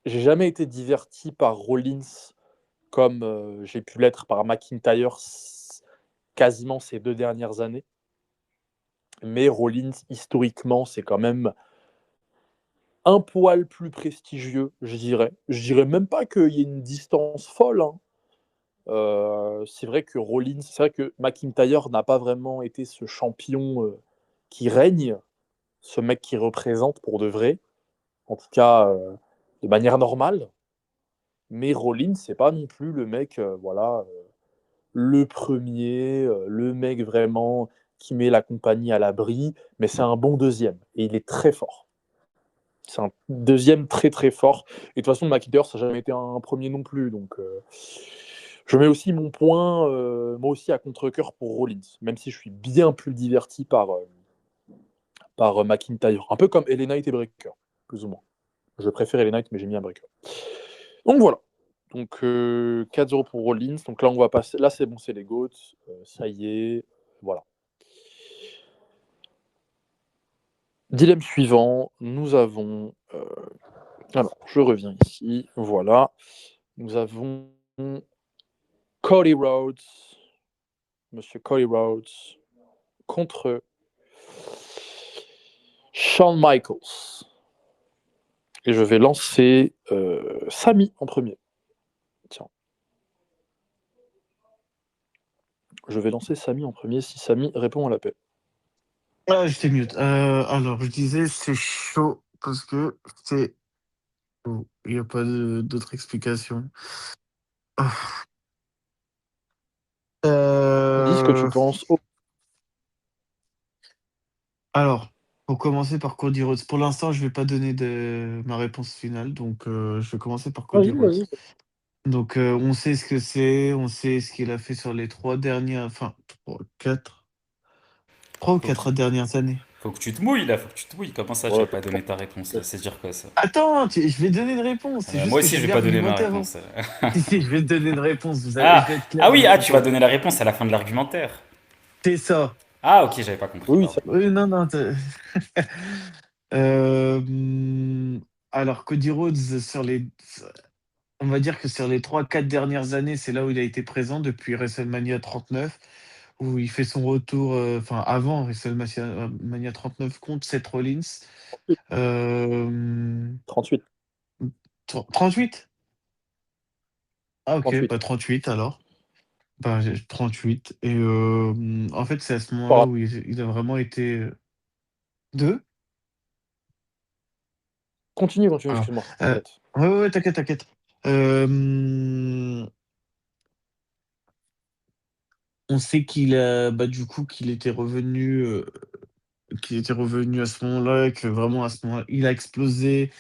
J'ai jamais été diverti par Rollins comme j'ai pu l'être par McIntyre quasiment ces 2 dernières années. Mais Rollins, historiquement, c'est quand même un poil plus prestigieux, je dirais. Je dirais même pas qu'il y ait une distance folle, hein. C'est vrai que Rollins, c'est vrai que McIntyre n'a pas vraiment été ce champion qui règne, ce mec qui représente pour de vrai, en tout cas de manière normale. Mais Rollins, c'est pas non plus le mec, voilà, le premier, le mec vraiment qui met la compagnie à l'abri, mais c'est un bon deuxième et il est très fort. C'est un deuxième très très fort. Et de toute façon, McIntyre, ça n'a jamais été un premier non plus. Donc, je mets aussi mon point, moi aussi, à contre-cœur pour Rollins, même si je suis bien plus diverti par McIntyre. Un peu comme LA Knight et Breaker, plus ou moins. Je préfère LA Knight, mais j'ai mis un Breaker. Donc voilà. Donc 4-0 pour Rollins. Donc là, on va passer. Là, c'est bon, c'est les GOATs. Ça y est. Voilà. Dilemme suivant. Nous avons. Alors, je reviens ici. Voilà. Nous avons Cody Rhodes, Monsieur Cody Rhodes, contre Shawn Michaels. Et je vais lancer Samy en premier. Tiens. Je vais lancer Samy en premier si Samy répond à l'appel. Ah, j'étais mute. Alors, je disais, c'est chaud parce que c'est. Oh, il n'y a pas d'autre explication. Ah. Dis ce que tu penses. Oh, Alors, pour commencer par Cody Rhodes. Pour l'instant, je vais pas donner ma réponse finale, donc je vais commencer par Cody vas-y, Rhodes. vas-y. Donc, on sait ce que c'est, on sait ce qu'il a fait sur les 3 dernières, enfin 3, 4. 3 ou Faut que, 4 dernières années. faut que tu te mouilles là, faut que tu te mouilles. Comment ça, tu Ouais, vas pas donner ta réponse là? peut-être. C'est dire quoi ça? Attends, je vais donner une réponse. C'est juste Moi que aussi, je j'aime vais bien pas donner ma argumenter avant. réponse. Si, si, je vais te donner une réponse. Je Ah, vais être ah clair oui, avec tu vas toi. donner la réponse à la fin de l'argumentaire. C'est ça. Ah, ok, j'avais pas compris, Oui, oui, pardon. ça. Oui, non, non. Euh, alors, Cody Rhodes, on va dire que sur les 3 4 dernières années, c'est là où il a été présent depuis WrestleMania 39, où il fait son retour, enfin avant WrestleMania 39 contre Seth Rollins. 38. 38. Ah ok, 38. bah 38 alors. Bah, 38. Et en fait, c'est à ce moment-là Par où il a vraiment été deux. Continue, continue, Alors, excuse-moi. ouais, T'inquiète. ouais, ouais, t'inquiète, t'inquiète. Euh, on sait bah, du coup, qu'il était revenu à ce moment-là, que vraiment à ce moment-là, il a explosé.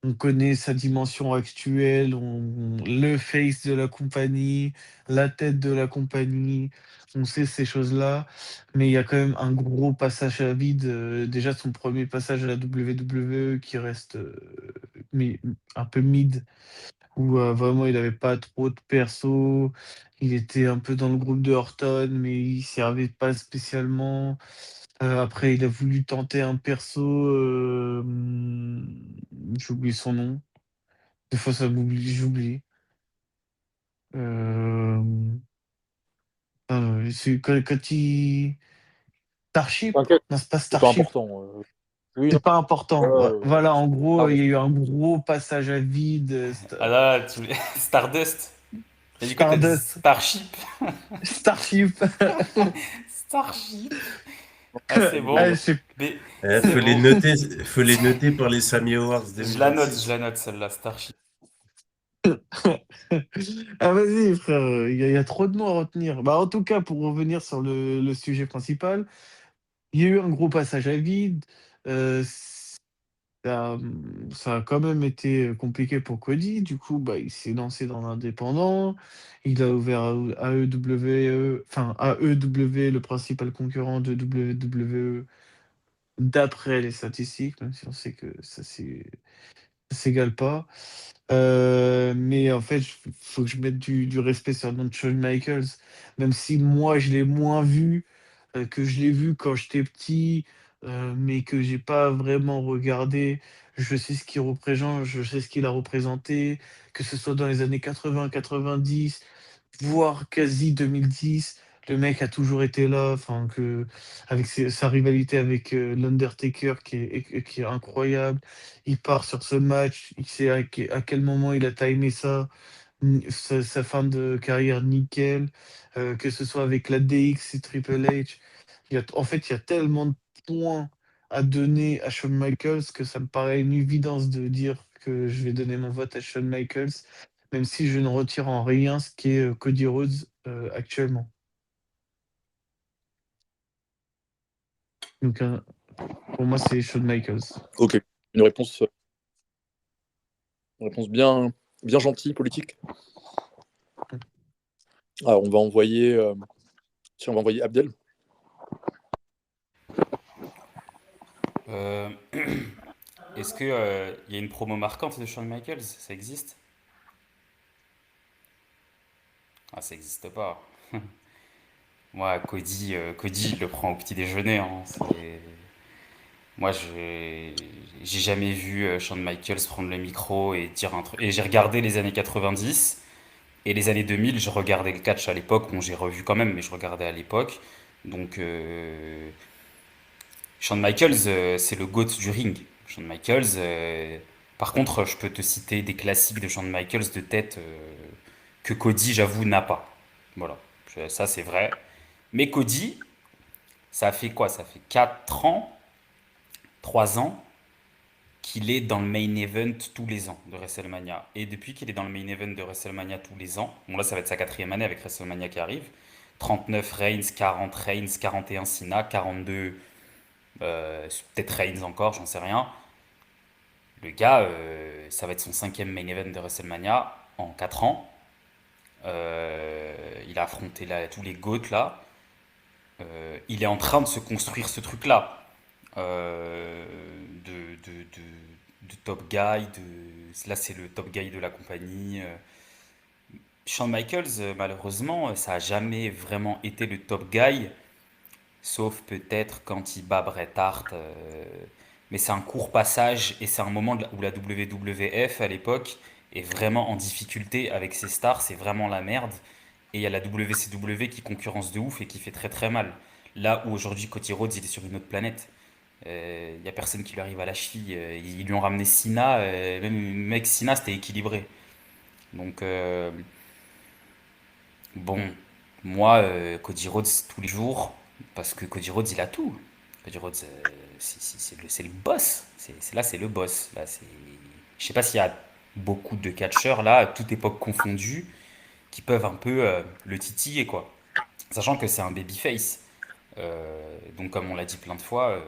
On connaît sa dimension actuelle, le face de la compagnie, la tête de la compagnie, on sait ces choses-là, mais il y a quand même un gros passage à vide. Déjà, son premier passage à la WWE qui reste un peu mid, où vraiment il n'avait pas trop de perso. Il était un peu dans le groupe de Orton, mais il servait pas spécialement. Après, il a voulu tenter un perso, j'ai oublié son nom. Des fois, ça m'oublie, j'oublie. Hem, c'est quand il Starship? T'inquiète, Non, c'est pas c'est pas Starship, important. Oui, non. c'est pas Ouais, important. ouais, Voilà, en gros, il y Stardust. a eu un gros passage à vide, Ah là, Stardust. Et du coup, t'as dit Stardust, Starship. Starship. Starship. Ah, c'est Non, Ah, bon. non. je sais Mais c'est Faut les bon. noter, faut les noter pour les Sammy Awards Je 2026. la note celle-là, Starship. Ah, vas-y frère, il y a trop de noms à retenir. Bah, en tout cas, pour revenir sur le sujet principal, il y a eu un gros passage à vide, heu ça a quand même été compliqué pour Cody. Du coup, bah, il s'est lancé dans l'indépendant. Il a ouvert AEW, enfin AEW, le principal concurrent de WWE, d'après les statistiques, même si on sait que ça s'égale pas. Mais en fait, faut que je mette du respect sur le nom de Shawn Michaels, même si moi je l'ai moins vu, que je l'ai vu quand j'étais petit, mais que j'ai pas vraiment regardé. Je sais ce qu'il représente, je sais ce qu'il a représenté, que ce soit dans les années 80-90, voire quasi 2010. Le mec a toujours été là, enfin que avec sa rivalité avec l'Undertaker qui est incroyable. Il part sur ce match, il sait à quel moment il a timé ça, sa fin de carrière nickel, que ce soit avec la DX et Triple H. En fait, il y a tellement de points à donner à Shawn Michaels que ça me paraît une évidence de dire que je vais donner mon vote à Shawn Michaels, même si je ne retire en rien ce qui est Cody Rhodes actuellement. Donc, pour moi, c'est Shawn Michaels. Ok. Une réponse, une réponse bien, bien gentille, politique. Alors, si on va envoyer Abdel. Euh, Est-ce que y a une promo marquante de Shawn Michaels? Ça existe? Ah, ça existe pas. Moi, Cody, il le prend au petit déjeuner, hein. Moi, j'ai jamais vu Shawn Michaels prendre le micro et dire un truc. Et j'ai regardé les années 90 et les années 2000. Je regardais le catch à l'époque. Bon, j'ai revu quand même, mais je regardais à l'époque. Donc, Shawn Michaels, c'est le GOAT du ring. Shawn Michaels. Par contre, je peux te citer des classiques de Shawn Michaels de tête que Cody, j'avoue, n'a pas. Voilà. Ça, c'est vrai. Mais Cody, ça fait quoi? Ça fait 4 ans, 3 ans qu'il est dans le main event tous les ans de WrestleMania. Et depuis qu'il est dans le main event de WrestleMania tous les ans, bon là ça va être sa quatrième année avec WrestleMania qui arrive, 39 Reigns, 40 Reigns, 41 Cena, 42 peut-être Reigns encore, j'en sais rien. Le gars, ça va être son cinquième main event de WrestleMania en 4 ans. Il a affronté là, tous les GOAT là. il est en train de se construire ce truc-là. Euh, de top guy, là c'est le top guy de la compagnie. Shawn Michaels, malheureusement, ça a jamais vraiment été le top guy, sauf peut-être quand il bat Bret Hart. Mais c'est un court passage et c'est un moment où la WWF à l'époque est vraiment en difficulté avec ses stars, c'est vraiment la merde. Et il y a la WCW qui concurrence de ouf et qui fait très très mal. Là où aujourd'hui Cody Rhodes il est sur une autre planète. Il n'y a personne qui lui arrive à la cheville. Ils lui ont ramené Cena, même le mec Cena c'était équilibré. Donc bon, moi Cody Rhodes tous les jours, parce que Cody Rhodes il a tout. Cody Rhodes c'est le boss. Là c'est le boss. Là c'est, je sais pas s'il y a beaucoup de catcheurs là, à toute époque confondue, qui peuvent un peu le titiller quoi. Sachant que c'est un babyface. Donc comme on l'a dit plein de fois,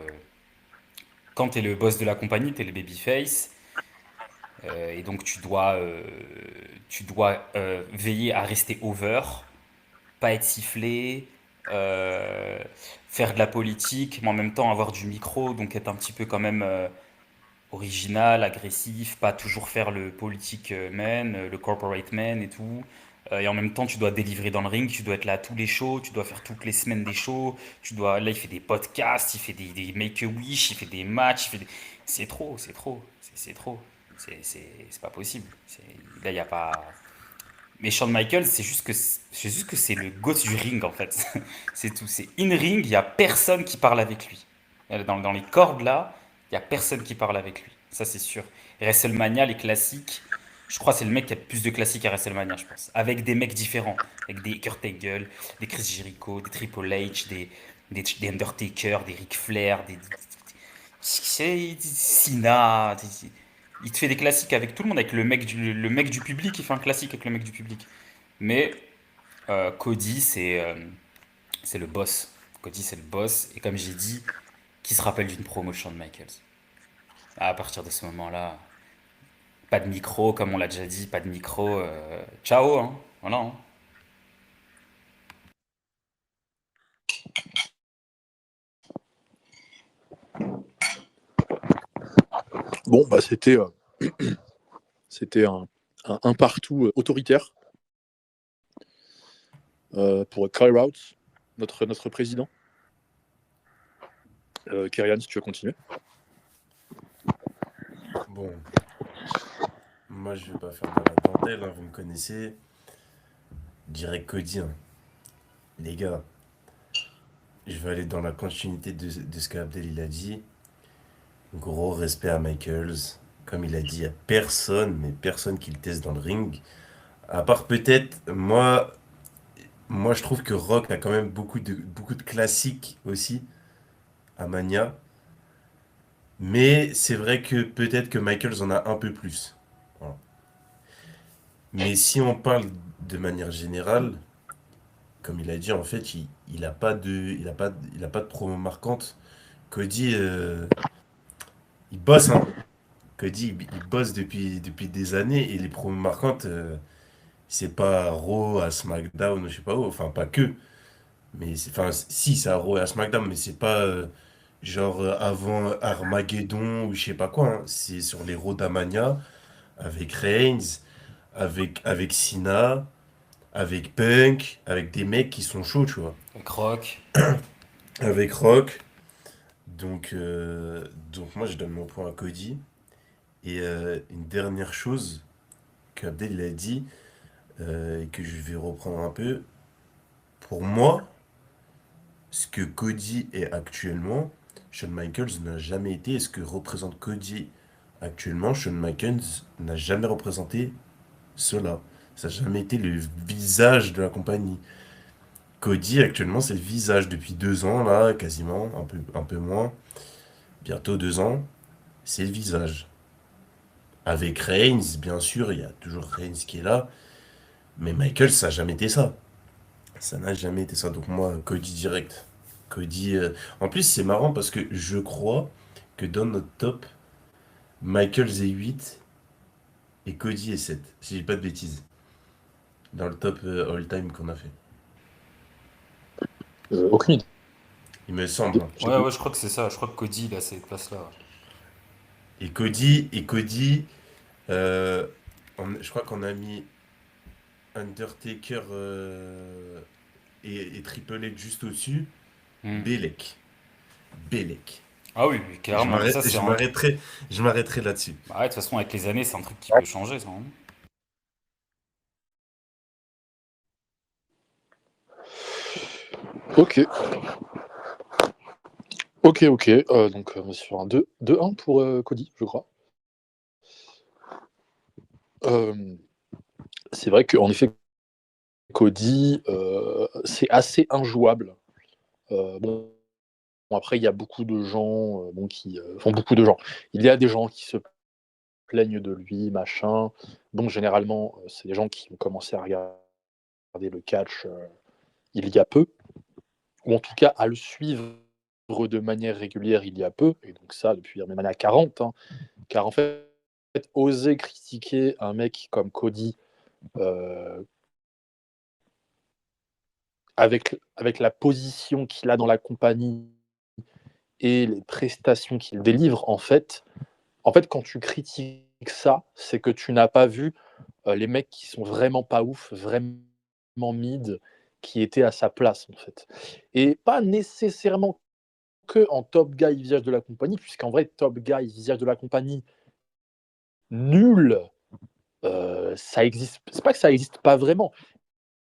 quand t'es le boss de la compagnie, t'es le babyface. Et donc tu dois veiller à rester over, pas être sifflé, euh, faire de la politique, mais en même temps avoir du micro, donc être un petit peu quand même original, agressif, pas toujours faire le politique man, le corporate man et tout. Et en même temps, tu dois délivrer dans le ring, tu dois être là à tous les shows, tu dois faire toutes les semaines des shows, là, il fait des podcasts, il fait des make-a-wish, il fait des matchs, c'est trop, c'est trop, c'est trop. C'est pas possible. Là, il n'y a pas. Mais Shawn Michaels, c'est juste que c'est le gosse du ring, en fait. C'est tout. C'est in-ring, il n'y a personne qui parle avec lui. Dans les cordes, là, il n'y a personne qui parle avec lui. Ça, c'est sûr. WrestleMania, les classiques, je crois que c'est le mec qui a le plus de classiques à WrestleMania, je pense. Avec des mecs différents. Avec des Kurt Angle, des Chris Jericho, des Triple H, des Undertaker, des Ric Flair, c'est Sina. Il te fait des classiques avec tout le monde, avec le mec du public, il fait un classique avec le mec du public. Mais Cody, c'est le boss. Cody, c'est le boss. Et comme j'ai dit, qui se rappelle d'une promotion de Michaels? À partir de ce moment-là, pas de micro, comme on l'a déjà dit, pas de micro. Ciao, hein. Voilà, hein. Bon, bah, c'était un partout autoritaire pour Kyle Routes, notre président. Kyrian, si tu veux continuer. Bon, moi je vais pas faire de la dentelle, hein, vous me connaissez. Direct Cody, hein. Les gars, je vais aller dans la continuité de ce qu'Abdel il a dit. Gros respect à Michaels. Comme il a dit, il n'y a personne, mais personne qui le teste dans le ring. À part peut-être, moi je trouve que Rock a quand même beaucoup de classiques aussi à Mania. Mais c'est vrai que peut-être que Michaels en a un peu plus. Voilà. Mais si on parle de manière générale, comme il a dit, en fait, il a pas de promo marquante. Cody, il bosse, hein. Cody, il bosse depuis des années et les promos marquantes, c'est pas Raw à SmackDown ou je sais pas où, enfin pas que, mais enfin si c'est à Raw et à SmackDown, mais c'est pas genre avant Armageddon ou je sais pas quoi, hein. C'est sur les Raw d'Amania avec Reigns, avec Cena, avec Punk, avec des mecs qui sont chauds, tu vois, Avec Rock. avec Rock. Donc moi je donne mon point à Cody. Et une dernière chose qu'Abdel il a dit, et que je vais reprendre un peu, pour moi, ce que Cody est actuellement, Shawn Michaels n'a jamais été, et ce que représente Cody actuellement, Shawn Michaels n'a jamais représenté cela. Ça n'a jamais été le visage de la compagnie. Cody actuellement c'est le visage depuis 2 ans là, quasiment, un peu moins, bientôt 2 ans, c'est le visage. Avec Reigns, bien sûr, il y a toujours Reigns qui est là, mais Michaels ça n'a jamais été ça. Ça n'a jamais été ça. Donc moi, Cody direct. Cody. En plus, c'est marrant parce que je crois que dans notre top, Michaels est 8 et Cody est 7. Si j'ai pas de bêtises. Dans le top all-time qu'on a fait. Aucune idée. il me semble, hein. J'ai Ouais, dit. ouais, je crois que c'est ça. Je crois que Cody, il a cette place-là. Et Cody, euh, je crois qu'on a mis Undertaker et Triple H juste au-dessus. Hmm. Belek. Belek. Ah oui, oui, Et je clairement. Mais m'arrête, ça, c'est je un. m'arrêterai, je m'arrêterai là-dessus. Bah ouais, de toute façon, avec les années, c'est un truc qui peut changer, ça, hein. Ok, ok. Donc, on est sur un 2-1 pour Cody, je crois. Euh, c'est vrai qu'en effet, Cody, c'est assez injouable. Bon, après, il y a beaucoup de gens, enfin, beaucoup de gens. Il y a des gens qui se plaignent de lui, machin. Donc, généralement, c'est des gens qui ont commencé à regarder le catch il y a peu, ou en tout cas à le suivre de manière régulière il y a peu, et donc ça depuis même années 40, hein, car en fait, oser critiquer un mec comme Cody euh, avec la position qu'il a dans la compagnie et les prestations qu'il délivre, en fait, quand tu critiques ça, c'est que tu n'as pas vu les mecs qui sont vraiment pas ouf, vraiment mid, qui étaient à sa place, en fait. Et pas nécessairement que en top guy visage de la compagnie, puisqu'en vrai, top guy visage de la compagnie, nul, ça existe. C'est pas que ça existe pas vraiment,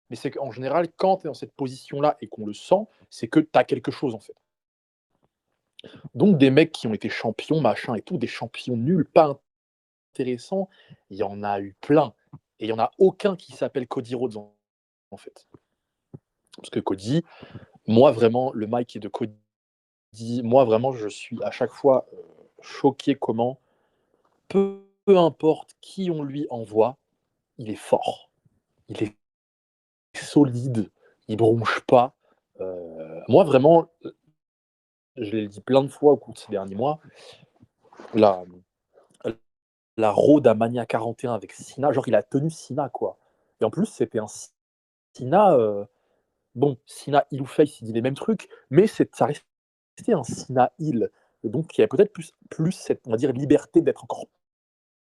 mais c'est qu'en général, quand tu es dans cette position-là et qu'on le sent, c'est que tu as quelque chose, en fait. Donc, des mecs qui ont été champions, machin et tout, des champions nuls, pas intéressants, il y en a eu plein. Et il n'y en a aucun qui s'appelle Cody Rhodes, en fait. Parce que Cody, moi, vraiment, le mic de Cody, moi, vraiment, je suis à chaque fois choqué comment, peu importe qui on lui envoie, il est fort. Il est solide, il bronche pas. Moi, vraiment, je l'ai dit plein de fois au cours de ces derniers mois, la, la road à Mania 41 avec Sina, genre il a tenu Sina, quoi. Et en plus, c'était un Sina, bon, Sina heel ou face, il dit les mêmes trucs, mais ça restait un Sina heel. Donc il y avait peut-être plus cette, on va dire, liberté d'être encore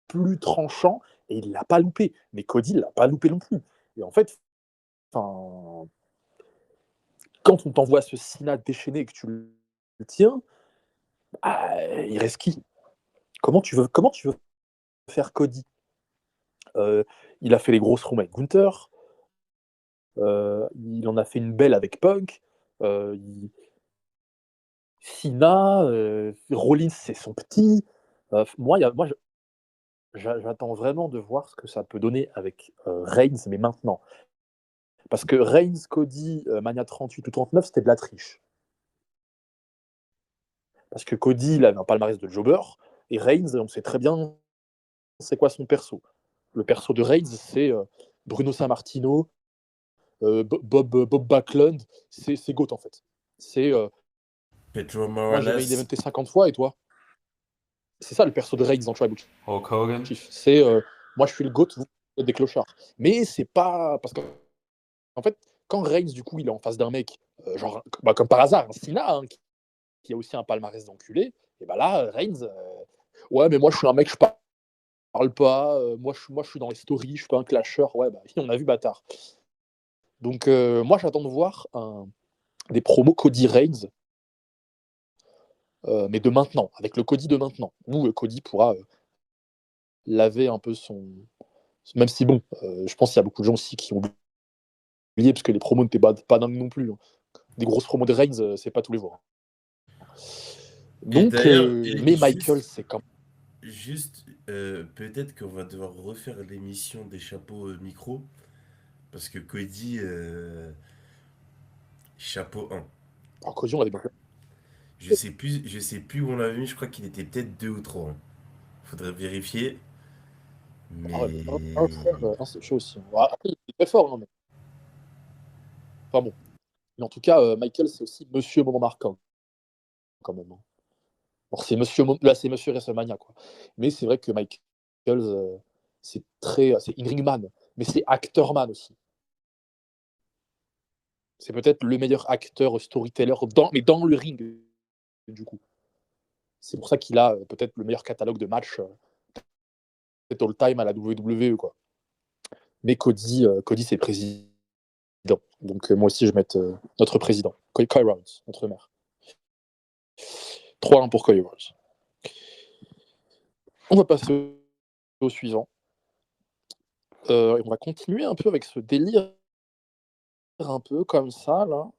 plus tranchant, et il l'a pas loupé. Mais Cody, il l'a pas loupé non plus. Et en fait, quand on t'envoie ce Sina déchaîné et que tu le tiens, il reste qui? Comment tu veux faire Cody? Il a fait les grosses rooms avec Gunther, il en a fait une belle avec Punk, Cena, Rollins c'est son petit. Moi j'attends vraiment de voir ce que ça peut donner avec Reigns, mais maintenant. Parce que Reigns, Cody, Mania 38 ou 39, c'était de la triche. Parce que Cody, il avait un palmarès de jobber, et Reigns, on sait très bien c'est quoi son perso. Le perso de Reigns, c'est Bruno Sammartino, Bob Backlund, c'est GOAT en fait. C'est Pedro moi j'ai main Morales. eventé 50 fois et toi. C'est ça le perso de Reigns dans Tribal Hulk Hogan. Chief. C'est moi je suis le GOAT, vous êtes des clochards. Mais c'est pas. Parce que en fait, quand Reigns du coup il est en face d'un mec, genre comme par hasard, un Cena, hein, qui a aussi un palmarès d'enculé, et bah là, Reigns, ouais, mais moi je suis un mec, je parle pas, moi je suis dans les stories, je suis pas un clasher, ouais, bah on a vu bâtard. Donc moi j'attends de voir des promos Cody Reigns, mais de maintenant, avec le Cody de maintenant, où Cody pourra laver un peu son. Même si bon, je pense qu'il y a beaucoup de gens aussi qui ont oublié, parce que les promos n'étaient pas dingues non plus, hein. Des grosses promos de Reigns, c'est pas tous les jours. Et Donc, d'ailleurs, mais Michael, c'est quand juste, peut-être qu'on va devoir refaire l'émission des chapeaux micro, parce que Cody, chapeau 1. même. Cody, on a des Je sais plus où on l'a vu, je crois qu'il était peut-être 2 ou 3, hein. Faudrait vérifier, Ah ouais, mais frère, c'est chaud aussi, hein. Après, il est très fort, hein, mais. Enfin bon. Mais en tout cas, Michael, c'est aussi Monsieur Moment Marquant, quand même, hein. Alors, là, c'est Monsieur WrestleMania, quoi. Mais c'est vrai que Michael, c'est in-ring man, mais c'est acteur man aussi. c'est peut-être le meilleur acteur storyteller mais dans le ring, du coup. C'est pour ça qu'il a peut-être le meilleur catalogue de matchs peut-être all-time à la WWE, quoi. Mais Cody c'est le président. Donc moi aussi, je vais mettre notre président, Cody Rhodes, notre maire. 3-1 pour Cody Rhodes. On va passer au suivant. On va continuer un peu avec ce délire un peu comme ça, là.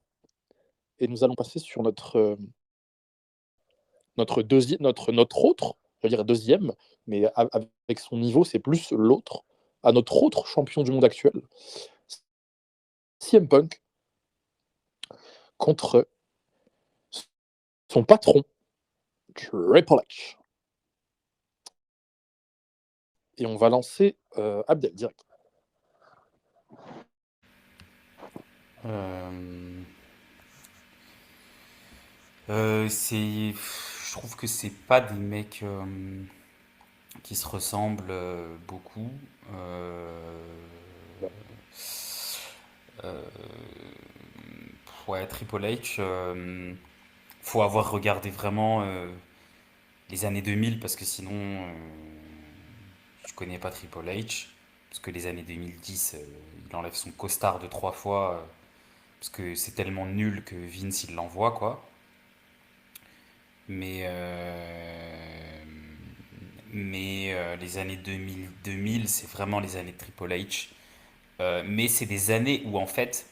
Et nous allons passer sur notre autre, je veux dire deuxième, mais avec son niveau, c'est plus l'autre, à notre autre champion du monde actuel, CM Punk, contre son patron, Triple H. Et on va lancer Abdel direct. Je trouve que c'est pas des mecs qui se ressemblent beaucoup. Euh, ouais, Triple H, faut avoir regardé vraiment les années 2000 parce que sinon, je connais pas Triple H. Parce que les années 2010, il enlève son costard de 3 fois parce que c'est tellement nul que Vince il l'envoie quoi. Mais, les années 2000, c'est vraiment les années de Triple H. Mais c'est des années où en fait,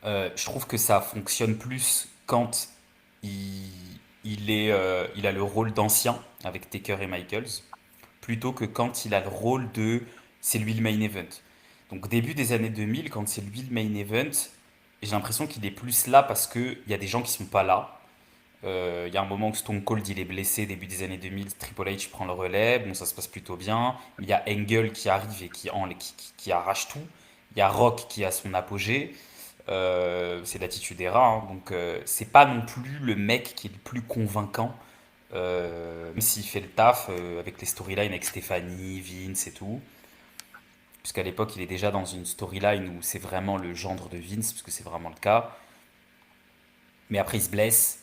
je trouve que ça fonctionne plus quand il, il a le rôle d'ancien avec Taker et Michaels, plutôt que quand il a le rôle de c'est lui le main event. Donc début des années 2000, quand c'est lui le main event, j'ai l'impression qu'il est plus là parce qu'il y a des gens qui sont pas là. Il y a un moment où Stone Cold il est blessé, début des années 2000, Triple H prend le relais, bon ça se passe plutôt bien. Il y a Angle qui arrive et qui arrache tout. Il y a Rock qui a son apogée. C'est l'attitude era, hein. Donc c'est pas non plus le mec qui est le plus convaincant, même s'il fait le taf avec les storylines avec Stephanie, Vince et tout. Puisqu'à l'époque il est déjà dans une storyline où c'est vraiment le gendre de Vince, parce que c'est vraiment le cas. Mais après il se blesse.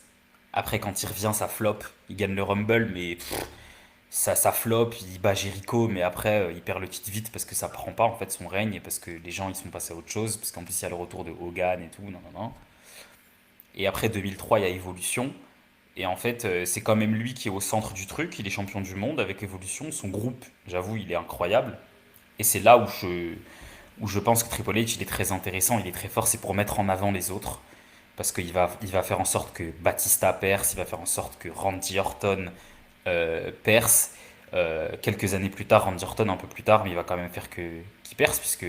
Après, quand il revient, ça flop. Il gagne le Rumble, mais ça flop. Il bat Jericho, mais après, il perd le titre vite parce que ça prend pas en fait son règne et parce que les gens ils sont passés à autre chose. Parce qu'en plus, il y a le retour de Hogan et tout. Non, non, non. Et après 2003, il y a Evolution. Et en fait, c'est quand même lui qui est au centre du truc. Il est champion du monde avec Evolution. Son groupe, j'avoue, il est incroyable. Et c'est là où je pense que Triple H, il est très intéressant, il est très fort. C'est pour mettre en avant les autres. Parce qu'il va faire en sorte que Batista perce, il va faire en sorte que Randy Orton perce. Quelques années plus tard, Randy Orton un peu plus tard, mais il va quand même faire qu'il perce, puisque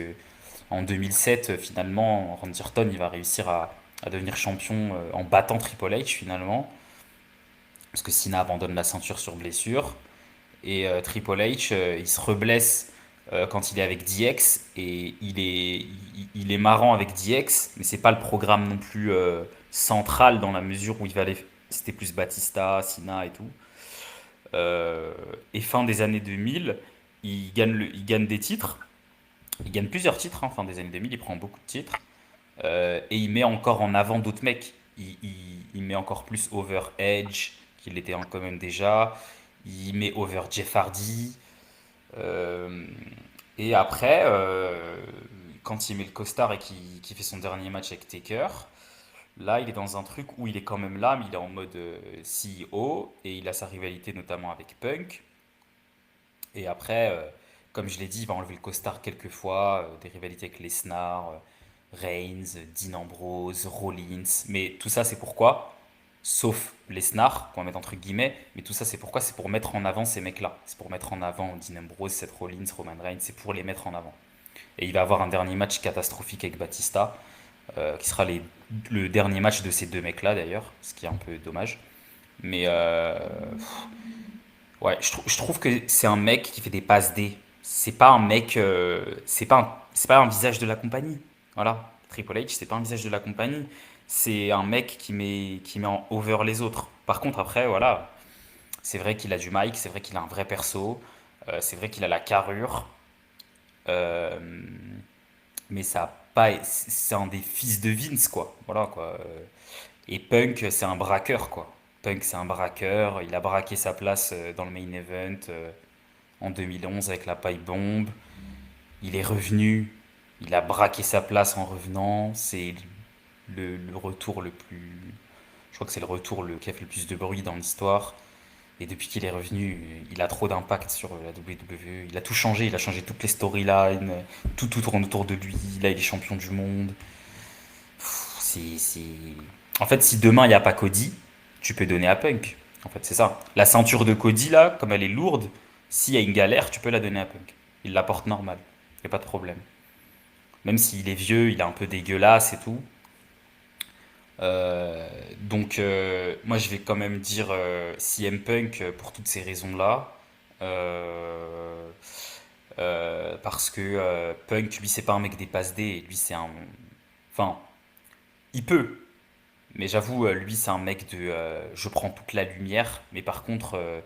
en 2007, finalement, Randy Orton il va réussir à devenir champion en battant Triple H finalement, parce que Cena abandonne la ceinture sur blessure. Et Triple H, il se reblesse quand il est avec DX et il est marrant avec DX, mais c'est pas le programme non plus central dans la mesure où il va aller. C'était plus Batista, Cena et tout. Et fin des années 2000, il gagne des titres. Il gagne plusieurs titres, hein, fin des années 2000, il prend beaucoup de titres. Et il met encore en avant d'autres mecs. Il met encore plus over Edge, qu'il était quand même déjà. Il met over Jeff Hardy. Euh, et après, quand il met le costard et qu'il fait son dernier match avec Taker, là, il est dans un truc où il est quand même là, mais il est en mode CEO et il a sa rivalité notamment avec Punk. Et après, comme je l'ai dit, il va enlever le costard quelques fois, des rivalités avec Lesnar, Reigns, Dean Ambrose, Rollins. Mais tout ça, c'est pourquoi? Sauf Lesnar, qu'on va mettre entre guillemets, mais tout ça, c'est pourquoi? C'est pour mettre en avant ces mecs-là. C'est pour mettre en avant Dean Ambrose, Seth Rollins, Roman Reigns, c'est pour les mettre en avant. Et il va avoir un dernier match catastrophique avec Batista, qui sera le dernier match de ces deux mecs-là d'ailleurs, ce qui est un peu dommage. Mais ouais, je trouve que c'est un mec qui fait des passes D. C'est pas un mec, c'est pas un visage de la compagnie. Voilà, Triple H, c'est pas un visage de la compagnie. C'est un mec qui met en over les autres. Par contre, après, voilà, c'est vrai qu'il a du mic, c'est vrai qu'il a un vrai perso, c'est vrai qu'il a la carrure, euh, mais ça n'a pas, c'est un des fils de Vince, quoi. Voilà, quoi. Et Punk, c'est un braqueur, quoi. Punk, c'est un braqueur. Il a braqué sa place dans le main event en 2011 avec la pipe bombe. Il est revenu. Il a braqué sa place en revenant. C'est le retour le plus. Je crois que c'est le retour qui a fait le plus de bruit dans l'histoire. Et depuis qu'il est revenu, il a trop d'impact sur la WWE. Il a tout changé. Il a changé toutes les storylines. Tout tourne autour de lui. Là, il est champion du monde. C'est. En fait, si demain il n'y a pas Cody, tu peux donner à Punk. En fait, c'est ça. La ceinture de Cody, là, comme elle est lourde, s'il y a une galère, tu peux la donner à Punk. Il la porte normal. Il n'y a pas de problème. Même s'il est vieux, il est un peu dégueulasse et tout. Moi, je vais quand même dire CM Punk pour toutes ces raisons-là. Euh, Parce que Punk, lui, c'est pas un mec des passes D. Lui, c'est un. Enfin, il peut. Mais j'avoue, lui, c'est un mec de je prends toute la lumière, mais par contre,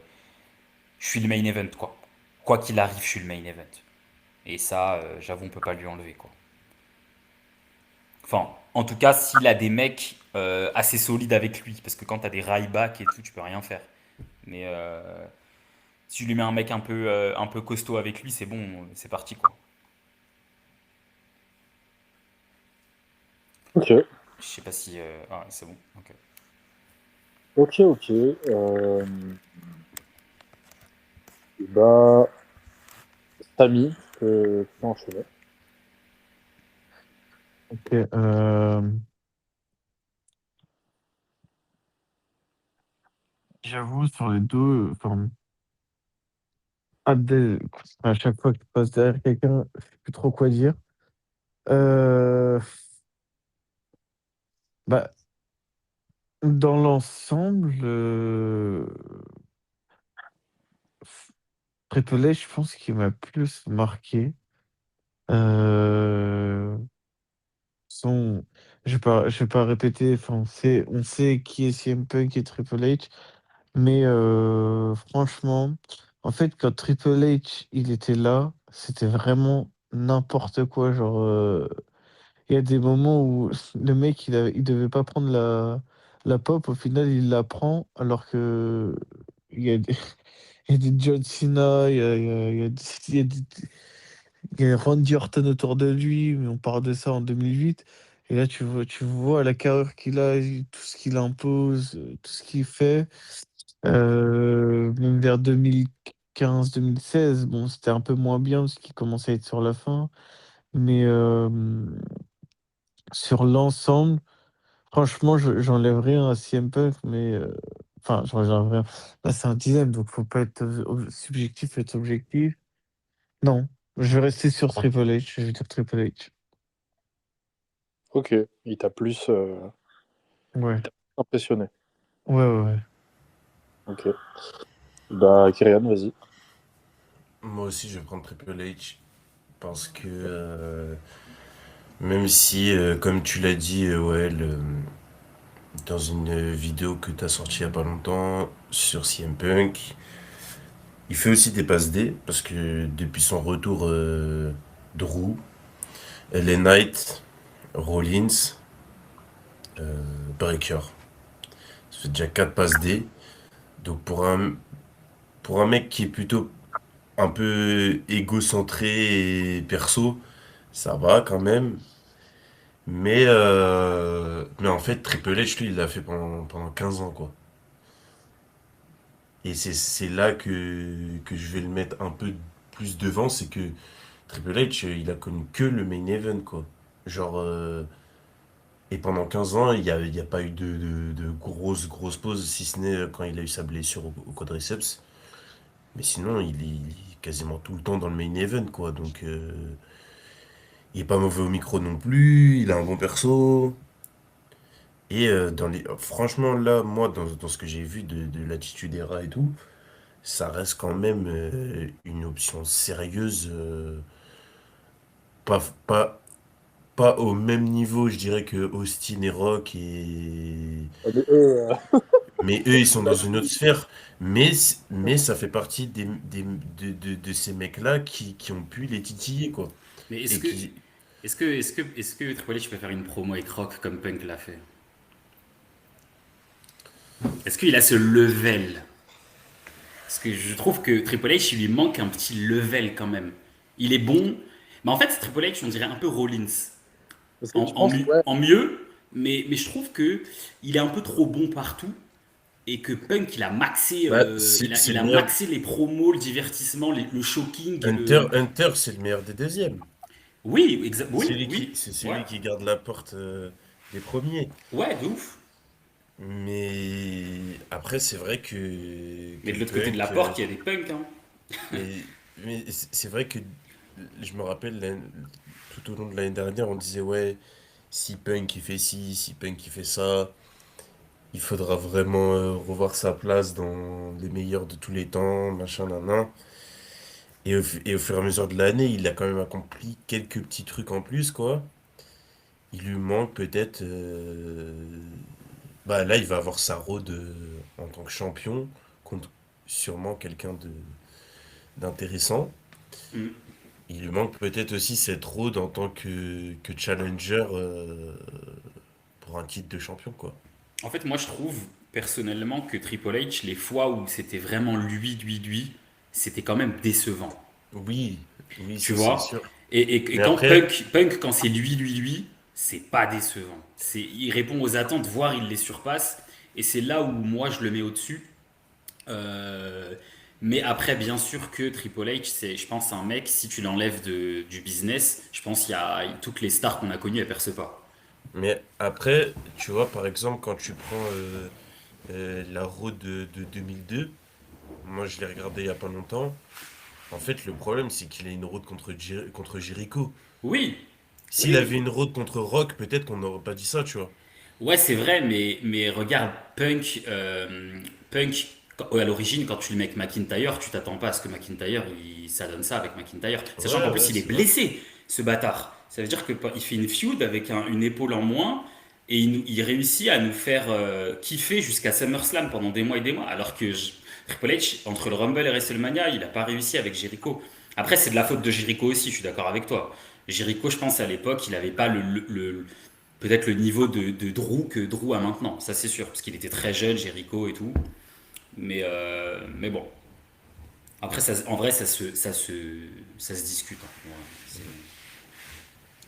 je suis le main event, quoi. Quoi qu'il arrive, je suis le main event. Et ça, j'avoue, on peut pas lui enlever, quoi. Enfin, en tout cas, s'il a des mecs assez solides avec lui, parce que quand t'as des Ryback et tout, tu peux rien faire. Mais si tu lui mets un peu costaud avec lui, c'est bon, c'est parti, quoi. Ok, Je sais pas si. Ah, ouais, c'est bon. Ok. ok, ok. Bah, Samy, tu peux enchaîner. Ok, j'avoue, sur les deux, enfin, à chaque fois que tu passes derrière quelqu'un, je sais plus trop quoi dire. Euh, Bah, dans l'ensemble, Triple H, je pense qu'il m'a plus marqué. Euh, son, je vais pas répéter, enfin, on sait qui est CM Punk et Triple H, mais franchement, en fait, quand Triple H il était là, c'était vraiment n'importe quoi. Genre, il y a des moments où le mec il devait pas prendre la pop, au final il la prend, alors que il y a des, il y a des John Cena, il y a il y a Randy Orton autour de lui, mais on parle de ça en 2008. Et là, tu vois la carrure qu'il a, tout ce qu'il impose, tout ce qu'il fait. Même vers 2015-2016, bon, c'était un peu moins bien parce qu'il commençait à être sur la fin. Mais sur l'ensemble, franchement, j'enlève rien à CM Punk, mais enfin, j'enlève rien. Là, c'est un dilemme, donc faut pas être subjectif, faut être objectif. Non, je vais rester sur Triple H, je vais dire Triple H. Ok, il Ouais, t'a plus impressionné. ouais, ouais, ouais. Ok. Bah, Kyrian, vas-y. Moi aussi, je vais prendre Triple H parce que même si, comme tu l'as dit, ouais, dans une vidéo que tu as sortie il y a pas longtemps sur CM Punk, il fait aussi des passes D parce que depuis son retour, Drew, LA Knight, Rollins, Breaker, ça fait déjà 4 passes D. Donc pour un mec qui est plutôt un peu égocentré et perso, ça va quand même. Mais en fait, Triple H, lui, il l'a fait pendant 15 ans, quoi. Et c'est là que je vais le mettre un peu plus devant, c'est que Triple H, il a connu que le main event, quoi. Genre, et pendant 15 ans, il y a pas eu de grosses pauses, si ce n'est quand il a eu sa blessure au quadriceps. Mais sinon, il est quasiment tout le temps dans le main event, quoi. Donc, il est pas mauvais au micro non plus, il a un bon perso. Et franchement, là, moi, dans ce que j'ai vu de l'Attitude Era et tout, ça reste quand même une option sérieuse. Pas, pas, pas au même niveau, je dirais, que Austin et Rock. Mais Mais eux, ils sont dans une autre sphère. Mais ça fait partie de ces mecs-là qui ont pu les titiller, quoi. Mais Et qui. Est-ce que Triple H peut faire une promo avec Rock comme Punk l'a fait? Est-ce qu'il a ce level? Parce que je trouve que Triple H, il lui manque un petit level quand même. Il est bon, mais en fait, Triple H, on dirait un peu Rollins. Parce que je pense, ouais, En mieux, mais je trouve que il est un peu trop bon partout et que Punk, il a maxé, Bah, c'est il le a meilleur. maxé les promos, le divertissement, le shocking. Hunter, c'est le meilleur des deuxièmes. Oui, oui, oui, C'est ouais, celui qui garde la porte des premiers. ouais, de ouf. Mais après, c'est vrai Mais que de l'autre côté de la Punk. porte, il y a des punks, hein. Mais c'est vrai que je me rappelle tout au long de l'année dernière, on disait ouais, si Punk il fait ci, si Punk il fait ça, il faudra vraiment revoir sa place dans les meilleurs de tous les temps, machin, nan. Et au fur et à mesure de l'année, il a quand même accompli quelques petits trucs en plus, quoi. Il lui manque peut-être. Bah là, il va avoir sa road en tant que champion contre sûrement quelqu'un d'intéressant. Mm. Il lui manque peut-être aussi cette road en tant que challenger pour un titre de champion, quoi. En fait, moi, je trouve personnellement que Triple H, les fois où c'était vraiment lui, c'était quand même décevant. Oui, oui, Tu ça c'est vois? sûr. Et Mais quand après, Punk, quand c'est lui, c'est pas décevant. Il répond aux attentes, voire il les surpasse. Et c'est là où moi je le mets au-dessus. Euh, mais après, bien sûr que Triple H, je pense, un mec, si tu l'enlèves du business, je pense qu'il y a toutes les stars qu'on a connues, elles percent pas. tu vois, par exemple, quand tu prends la road de 2002, moi je l'ai regardé il y a pas longtemps. En fait, le problème, c'est qu'il a une road contre Jericho. Oui, S'il oui, oui. avait une road contre Rock, peut-être qu'on n'aurait pas dit ça, tu vois. Ouais, c'est vrai, mais regarde, Punk, à l'origine, quand tu le mets avec McIntyre, tu t'attends pas à ce que McIntyre, ça donne ça avec McIntyre. Sachant qu'en Ouais, plus, ouais, il est c'est vrai. blessé, ce bâtard. Ça veut dire qu'il fait une feud avec une épaule en moins, et il réussit à nous faire kiffer jusqu'à SummerSlam pendant des mois et des mois, alors que Triple H, entre le Rumble et WrestleMania, il n'a pas réussi avec Jericho. Après, c'est de la faute de Jericho aussi, je suis d'accord avec toi. Jericho, je pense à l'époque, il n'avait pas peut-être le niveau de Drew que Drew a maintenant, ça c'est sûr, parce qu'il était très jeune, Jericho et tout. Mais bon, après, en vrai, ça se discute, hein.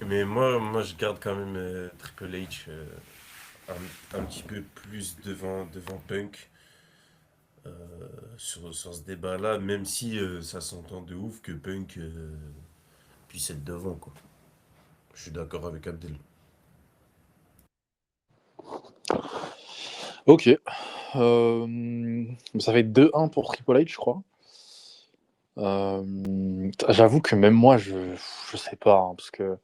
Ouais, Mais moi, je garde quand même Triple H un petit peu plus devant Punk sur ce débat-là, même si ça s'entend de ouf que Punk puisse être devant, quoi. Je suis d'accord avec Abdel. ok. Ça fait 2-1 pour Triple H, je crois. J'avoue que même moi, je sais pas, hein, parce que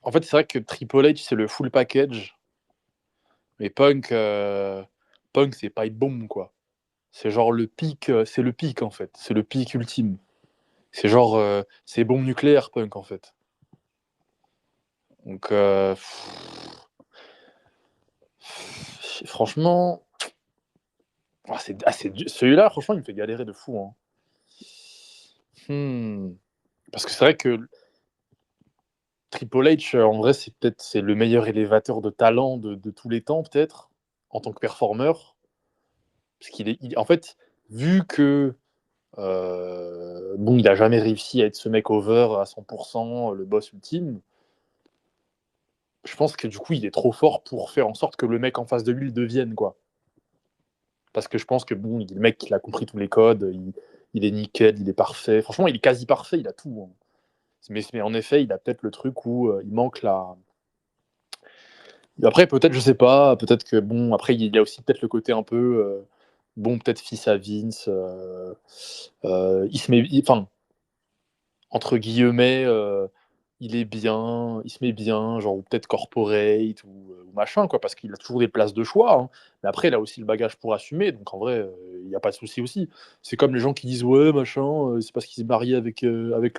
en fait, c'est vrai que Triple H, c'est le full package, mais Punk, c'est pipe bomb, quoi. C'est genre le pic, c'est le pic, en fait. C'est le pic ultime. C'est genre, c'est bombe nucléaire, Punk, en fait. Donc, franchement, celui-là, franchement, il me fait galérer de fou, hein. Hmm. Parce que c'est vrai que Triple H, en vrai, c'est le meilleur élévateur de talent de tous les temps, peut-être, en tant que performeur. Parce en fait, vu que bon, il a jamais réussi à être ce mec over à 100%, le boss ultime, je pense que du coup, il est trop fort pour faire en sorte que le mec en face de lui le devienne, quoi. Parce que je pense que bon, le mec, il a compris tous les codes, il est nickel, il est parfait. Franchement, il est quasi parfait, il a tout, hein. Mais en effet, il a peut-être le truc où il manque la. Après, peut-être, je sais pas, peut-être que bon, après, il y a aussi peut-être le côté un peu bon, peut-être fils à Vince. Il se met, enfin, entre guillemets, il est bien, il se met bien, genre ou peut-être corporate ou machin, quoi, parce qu'il a toujours des places de choix, hein. Mais après, il a aussi le bagage pour assumer, donc en vrai, il n'y a pas de souci aussi. C'est comme les gens qui disent ouais, machin, c'est parce qu'il s'est marié avec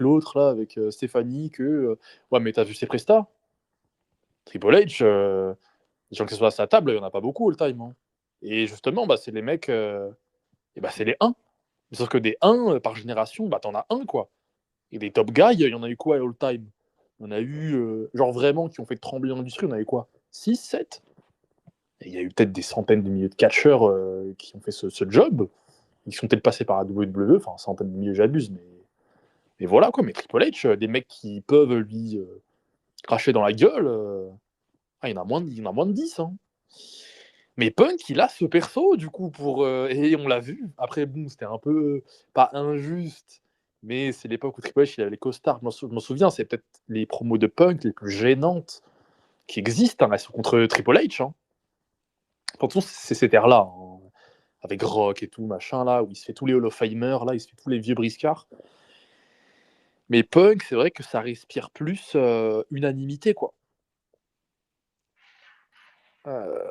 l'autre, là, avec Stéphanie, que ouais, mais t'as vu ses prestats? Triple H, les gens qui sont à sa table, il n'y en a pas beaucoup all time, hein. Et justement, bah, c'est les mecs, et bah, c'est les 1. Sauf que des 1 par génération, bah, t'en as un, quoi. Et des top guys, il y en a eu quoi all time? Il y en a eu, genre vraiment, qui ont fait trembler l'industrie, on avait quoi? 6, 7? Et il y a eu peut-être des centaines de milliers de catcheurs qui ont fait ce job. Ils sont peut-être passés par la WWE, enfin, centaines de milliers, j'abuse, mais voilà quoi. Mais Triple H, des mecs qui peuvent lui cracher dans la gueule, il y en a il y en a moins de 10. Hein. Mais Punk, il a ce perso, du coup, et on l'a vu. Après, bon, c'était un peu, pas injuste, mais c'est l'époque où Triple H, il avait les costards. Je m'en souviens, c'est peut-être les promos de Punk les plus gênantes qui existent. Hein. Elles sont contre Triple H. Hein. Pourtant, c'est cette ère-là, hein, avec Rock et tout, machin, là, où il se fait tous les Hall of Famers, là, il se fait tous les vieux briscards. Mais Punk, c'est vrai que ça respire plus unanimité, quoi.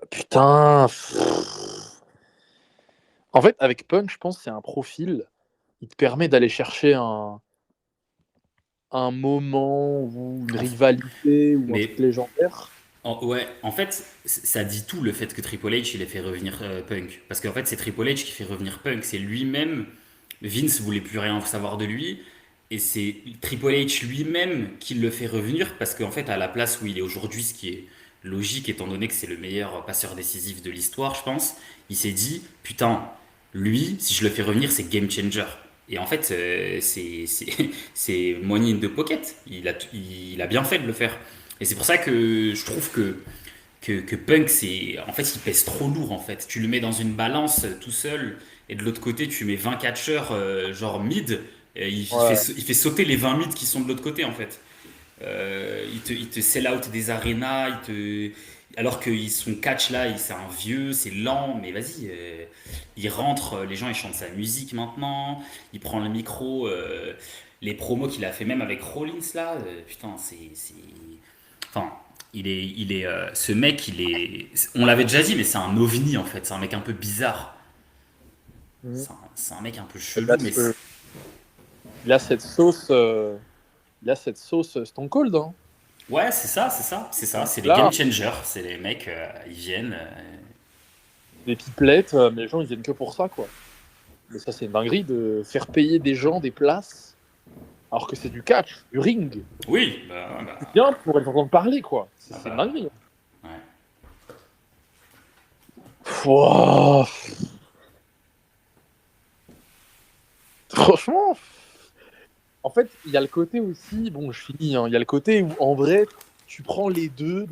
Putain. En fait, avec Punk, je pense que c'est un profil qui te permet d'aller chercher un moment ou une En f- rivalité ou un truc Mais légendaire. ouais, en fait, ça dit tout le fait que Triple H il ait fait revenir Punk. Parce qu'en fait, c'est Triple H qui fait revenir Punk. C'est lui-même. Vince voulait plus rien savoir de lui. Et c'est Triple H lui-même qui le fait revenir. Parce qu'en fait, à la place où il est aujourd'hui, ce qui est logique étant donné que c'est le meilleur passeur décisif de l'histoire, je pense, il s'est dit putain, lui, si je le fais revenir, c'est game changer. Et en fait, c'est money in the pocket. Il a bien fait de le faire. Et c'est pour ça que je trouve que Punk, en fait, il pèse trop lourd, en fait. Tu le mets dans une balance tout seul, et de l'autre côté, tu mets 20 catcheurs, genre mid, et Ouais. il fait sauter les 20 mid qui sont de l'autre côté, en fait. Il te sell out des arénas, alors que son catch là, c'est un vieux, c'est lent, mais vas-y, il rentre, les gens ils chantent sa musique maintenant, il prend le micro, les promos qu'il a fait même avec Rollins là, putain, enfin, ce mec, on l'avait déjà dit, mais c'est un ovni en fait, c'est un mec un peu bizarre, Mhm. c'est un mec un peu Il a, chelou, mais ce- il a cette sauce, Stone Cold. Hein. ouais, c'est les game Là, changers, c'est les mecs, ils viennent. des pipelettes, mais les gens, ils viennent que pour ça, quoi. Mais ça, c'est une dinguerie de faire payer des gens des places alors que c'est du catch, du ring. Oui, C'est bien pour les entendre parler, quoi. C'est une bah, dinguerie. ouais. Pouah. Franchement, en fait, il y a le côté aussi, bon, je finis, hein, il y a le côté où, en vrai, tu prends les deux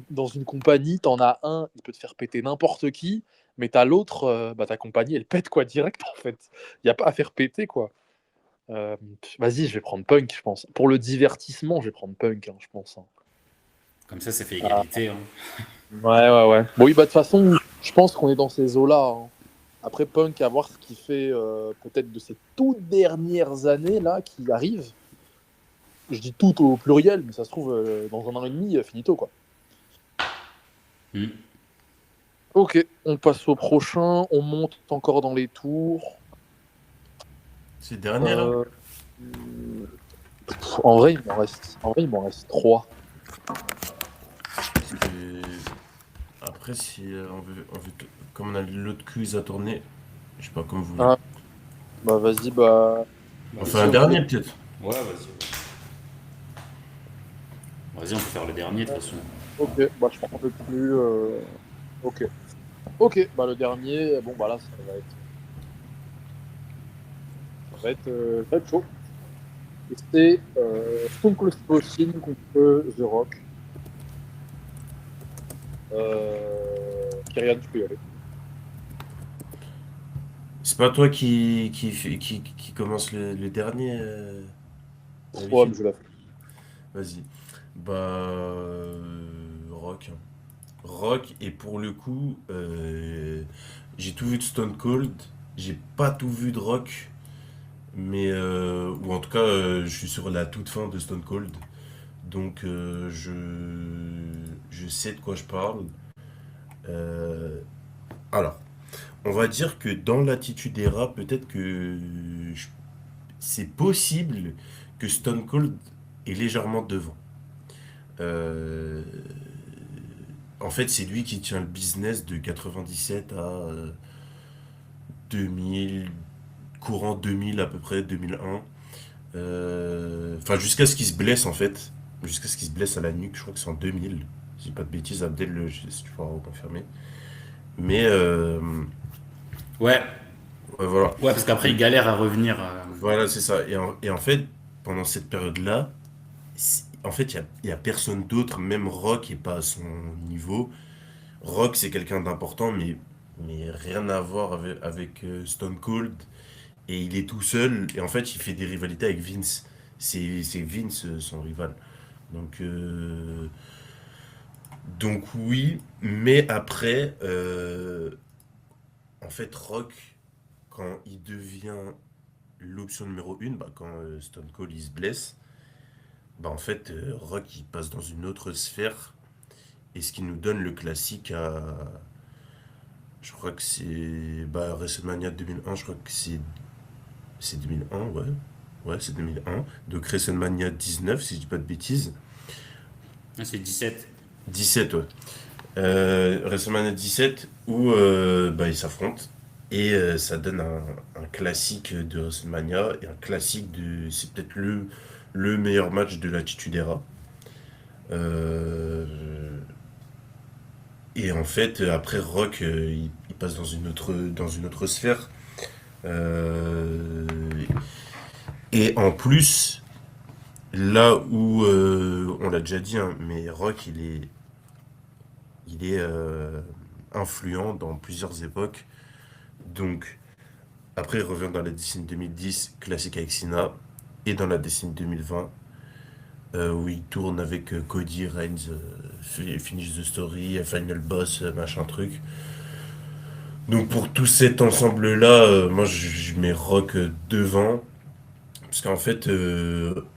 dans une compagnie, t'en as un, il peut te faire péter n'importe qui, mais t'as l'autre, ta compagnie, elle pète, quoi, direct, en fait. Il n'y a pas à faire péter, quoi. Vas-y, je vais prendre Punk, je pense. Pour le divertissement, je vais prendre Punk, hein, je pense. Hein. Comme ça fait Ah, égalité. Hein. ouais. Bon, oui, de toute façon, je pense qu'on est dans ces eaux-là. Hein. Après, Punk, à voir ce qu'il fait peut-être de ces toutes dernières années, là, qui arrivent. Je dis tout au pluriel, mais ça se trouve, dans un an et demi, finito, quoi. Hmm. Ok, on passe au prochain. On monte encore dans les tours. C'est le dernier là? Euh, en vrai, il m'en reste 3. Parce que après, si comme on a l'autre quiz à tourner, je sais pas comme vous voulez. Ah, bah vas-y, bah. On fait Vas-y, un on peut. dernier peut-être. Ouais, vas-y. Vas-y, on peut faire le dernier de toute façon. Ok, bah je prends un peu plus. Ok. Ok, bah le dernier, bon bah là ça va être chaud. Et c'est Stone Cold Steve Austin contre The Rock. Kyrian, tu peux y aller. C'est pas toi qui commence le dernier Ouais, mais d'habitude? je la fais. Vas-y. Bah, Rock. Hein. Rock, et pour le coup, j'ai tout vu de Stone Cold, j'ai pas tout vu de Rock, mais ou en tout cas, je suis sur la toute fin de Stone Cold, donc je sais de quoi je parle. Euh, alors, on va dire que dans l'attitude era, peut-être que c'est possible que Stone Cold est légèrement devant. Euh, En fait, c'est lui qui tient le business de 97 à 2000, courant 2000 à peu près, 2001. Enfin, jusqu'à ce qu'il se blesse, en fait. Jusqu'à ce qu'il se blesse à la nuque, je crois que c'est en 2000. Si je dis pas de bêtises, Abdel, si tu pourras reconfirmer. Mais, Ouais, ouais, voilà. ouais, parce qu'après, il Et galère à revenir. voilà, c'est ça. Et en fait, pendant cette période-là, en fait, il y a personne d'autre, même Rock est pas à son niveau. Rock, c'est quelqu'un d'important, mais rien à voir avec Stone Cold. Et il est tout seul, et en fait, il fait des rivalités avec Vince. C'est Vince, son rival. Donc, euh, donc oui, mais après, en fait, Rock, quand il devient l'option numéro une, bah, quand Stone Cold il se blesse, bah, en fait, Rock il passe dans une autre sphère, et ce qui nous donne le classique à. Je crois que c'est. Bah, WrestleMania 2001, je crois que c'est 2001, ouais. Ouais, c'est 2001. Donc WrestleMania 19, si je dis pas de bêtises. C'est 17. 17, ouais. WrestleMania 17 où bah, ils s'affrontent et ça donne un classique de WrestleMania et un classique de c'est peut-être le meilleur match de l'Attitude Era. Euh, et en fait après Rock il passe dans une autre sphère. Euh, et en plus là où on l'a déjà dit hein, mais Rock il est influent dans plusieurs époques. Donc, après, il revient dans la décennie 2010, classique avec Cena, et dans la décennie 2020, où il tourne avec Cody, Reigns, Finish the Story, Final Boss, machin truc. Donc, pour tout cet ensemble-là, moi, je mets Rock devant, parce qu'en fait,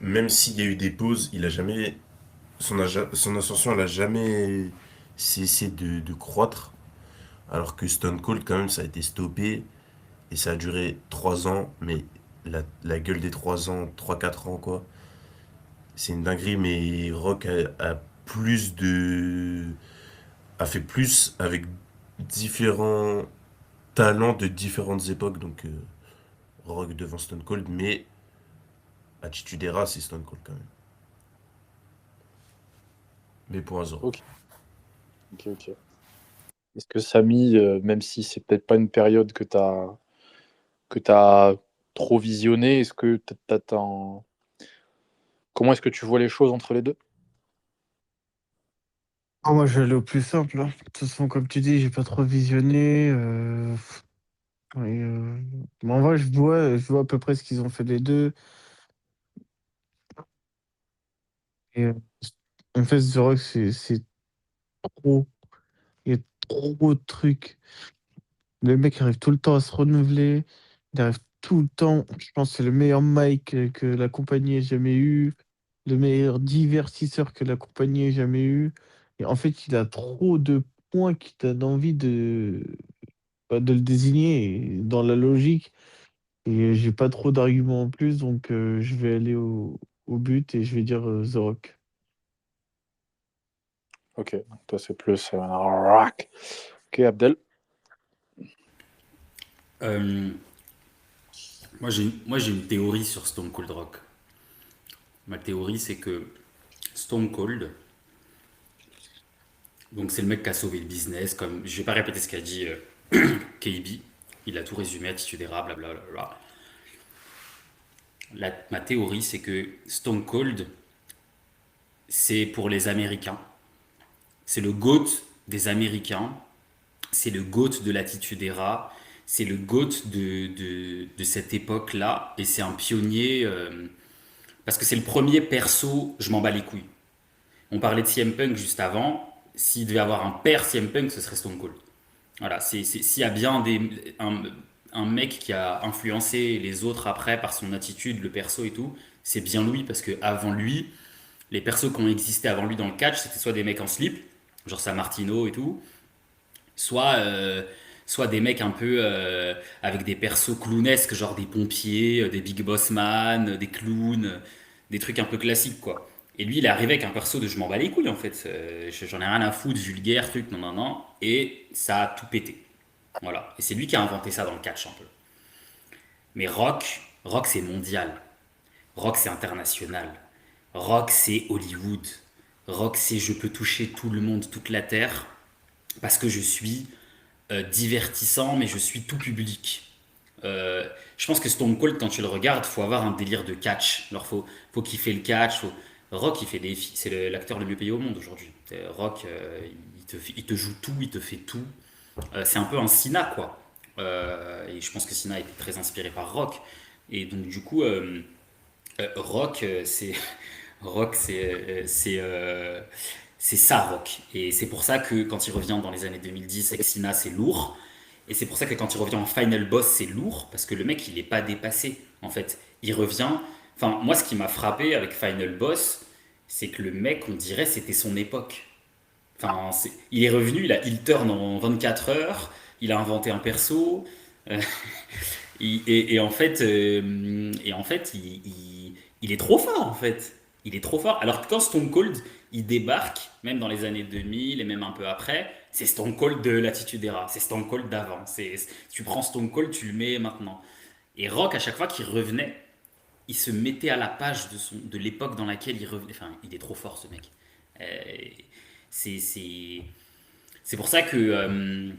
même s'il y a eu des pauses, il a jamais. Son ascension, elle a jamais cessé de croître. Alors que Stone Cold, quand même, ça a été stoppé. Et ça a duré 3 ans, mais la gueule des 3 ans, 3 4 ans, quoi. C'est une dinguerie, mais Rock a plus de. A fait plus avec différents talents de différentes époques. Donc, Rock devant Stone Cold, mais Attitude Era, c'est Stone Cold quand même. Mais pour un Zoro. Ok, ok, ok. Est-ce que Samy, même si c'est peut-être pas une période que t'as trop visionné, est-ce que comment est-ce que tu vois les choses entre les deux? Ah, moi, je vais aller au plus simple, hein. De toute façon, comme tu dis, j'ai pas trop visionné. Et, mais en vrai, je vois à peu près ce qu'ils ont fait les deux. Et, en fait, The Rock, c'est trop. Il y a trop de trucs. Le mec arrive tout le temps à se renouveler. Il arrive tout le temps. Je pense que c'est le meilleur mic que la compagnie ait jamais eu. Le meilleur divertisseur que la compagnie ait jamais eu. Et en fait, il a trop de points qui donnent envie de le désigner dans la logique. Et j'ai pas trop d'arguments en plus, donc je vais aller au but et je vais dire The Rock. Ok, donc toi c'est plus rock. Ok, Abdel. Euh, moi, j'ai une théorie sur Stone Cold Rock. Ma théorie, c'est que Stone Cold, donc c'est le mec qui a sauvé le business, comme je vais pas répéter ce qu'a dit KB, il a tout résumé, attitude érable, blablabla. Ma théorie, c'est que Stone Cold, c'est pour les Américains. C'est le GOAT des Américains. C'est le GOAT de l'attitude era. C'est le GOAT de cette époque-là. Et c'est un pionnier. Parce que c'est le premier perso, je m'en bats les couilles. On parlait de CM Punk juste avant. S'il devait avoir un père CM Punk, ce serait Stone Cold. Voilà, s'il y a bien un mec qui a influencé les autres après par son attitude, le perso et tout, c'est bien lui parce que avant lui, les persos qui ont existé avant lui dans le catch, c'était soit des mecs en slip, genre Sammartino et tout, soit, soit des mecs un peu avec des persos clownesques, genre des pompiers, des big boss man, des clowns, des trucs un peu classiques quoi. Et lui, il est arrivé avec un perso de je m'en bats les couilles en fait. J'en ai rien à foutre, vulgaire, truc, non, non, non. Et ça a tout pété. Voilà. Et c'est lui qui a inventé ça dans le catch un peu. Mais Rock c'est mondial. Rock, c'est international. Rock, c'est Hollywood. Rock, c'est je peux toucher tout le monde, toute la terre, parce que je suis divertissant, mais je suis tout public. Euh, je pense que Stone Cold, quand tu le regardes, faut avoir un délire de catch. Alors, faut kiffer le catch. Rock, c'est l'acteur le mieux payé au monde aujourd'hui. Rock, il te joue tout, il te fait tout. C'est un peu un Cena, quoi. Et je pense que Cena était très inspiré par Rock. Et donc, du coup, Rock, Rock, c'est ça, Rock. Et c'est pour ça que quand il revient dans les années 2010 avec Cena, c'est lourd. Et c'est pour ça que quand il revient en Final Boss, c'est lourd, parce que le mec, il n'est pas dépassé, en fait. Il revient. Enfin, moi, ce qui m'a frappé avec Final Boss, c'est que le mec, on dirait, c'était son époque. Enfin, il est revenu, il turn en 24 heures, il a inventé un perso. euh, et en fait, il est trop fort, en fait. Il est trop fort. Alors que quand Stone Cold, il débarque, même dans les années 2000 et même un peu après, c'est Stone Cold de l'Attitude Era. C'est Stone Cold d'avant. Tu prends Stone Cold, tu le mets maintenant. Et Rock, à chaque fois qu'il revenait, il se mettait à la page de l'époque dans laquelle il revenait. Enfin, il est trop fort, ce mec. Euh, c'est, c'est, c'est pour ça que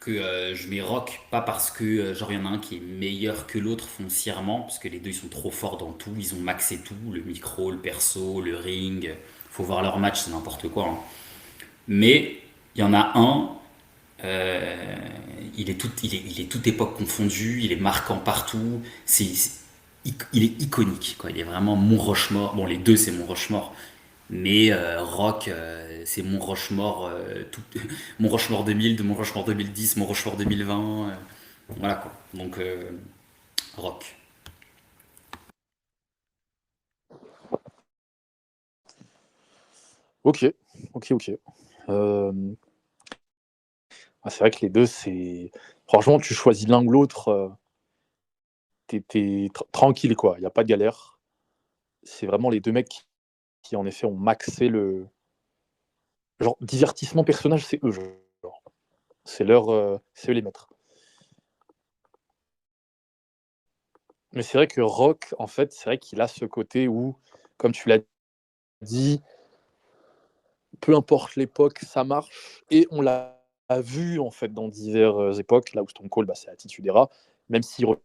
je mets Rock, pas parce que genre il y en a un qui est meilleur que l'autre foncièrement, parce que les deux ils sont trop forts dans tout, ils ont maxé tout, le micro, le perso, le ring, faut voir leur match, c'est n'importe quoi, hein. Mais il y en a un, euh, il est toute époque confondue, il est marquant partout, il est iconique, quoi. Il est vraiment mon Rochemort. Bon, les deux c'est mon Rochemort, mais Rock, c'est mon Rochemort, mon Rochemort 2000, de mon Rochemort 2010, mon Rochemort 2020. Voilà quoi. Donc, Rock. Ok, ok, ok. Euh, c'est vrai que les deux, c'est. Franchement, tu choisis l'un ou l'autre, t'es tranquille, quoi. Il n'y a pas de galère. C'est vraiment les deux mecs qui, en effet, ont maxé le. Genre, divertissement personnage, c'est eux, genre. C'est eux les maîtres. Mais c'est vrai que Rock, en fait, c'est vrai qu'il a ce côté où, comme tu l'as dit, peu importe l'époque, ça marche. Et on l'a vu, en fait, dans diverses époques, là où Stone Cold, c'est Attitude Era, même s'il revient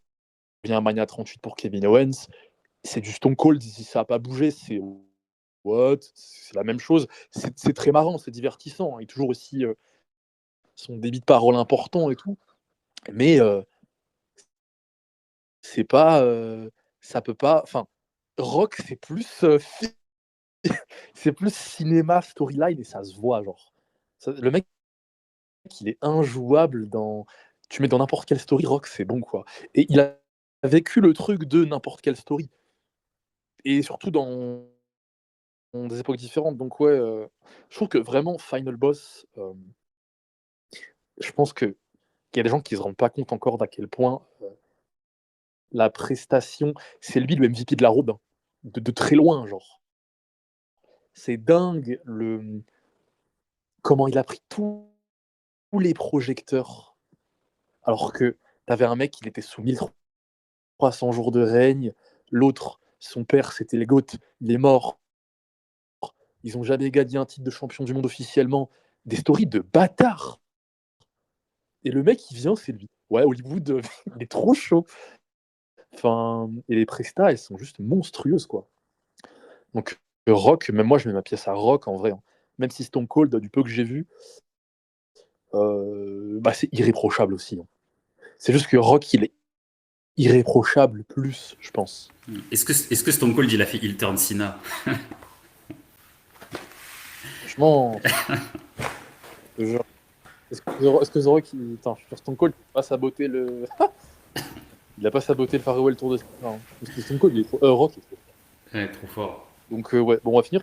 à Mania 38 pour Kevin Owens, c'est du Stone Cold, si ça n'a pas bougé, c'est what, c'est la même chose. C'est très marrant, c'est divertissant. Il a toujours aussi son débit de parole important et tout. Mais c'est pas. Ça peut pas. Enfin, Rock, c'est plus cinéma, storyline, et ça se voit, genre. Le mec, il est injouable dans. Tu mets dans n'importe quelle story, Rock, c'est bon, quoi. Et il a vécu le truc de n'importe quelle story. Et surtout dans des époques différentes. Donc, ouais, je trouve que vraiment, Final Boss, je pense qu'il y a des gens qui ne se rendent pas compte encore d'à quel point la prestation, c'est lui le MVP de la robe, hein. De très loin, genre. C'est dingue comment il a pris tous les projecteurs. Alors que t'avais un mec, il était sous 1300 jours de règne. L'autre, son père, c'était les GOAT. Il est mort. Ils n'ont jamais gagné un titre de champion du monde officiellement. Des stories de bâtards. Et le mec, il vient, c'est lui. Ouais, Hollywood, il est trop chaud. Enfin, et les prestats, elles sont juste monstrueuses, quoi. Donc, Rock, même moi, je mets ma pièce à Rock en vrai, hein. Même si Stone Cold, du peu que j'ai vu, c'est irréprochable aussi, hein. C'est juste que Rock, il est irréprochable plus, je pense. Est-ce que Stone Cold, il a fait Il Turn Cena? Franchement, genre, est-ce que The Rock, attends, je suis sur Stone Cold, il n'a pas saboté le. Il a pas saboté le Farewell Tour de Cena, hein. Parce que Stone Cold, Rock, il est trop. Ouais, trop fort. Donc, ouais, bon, on va finir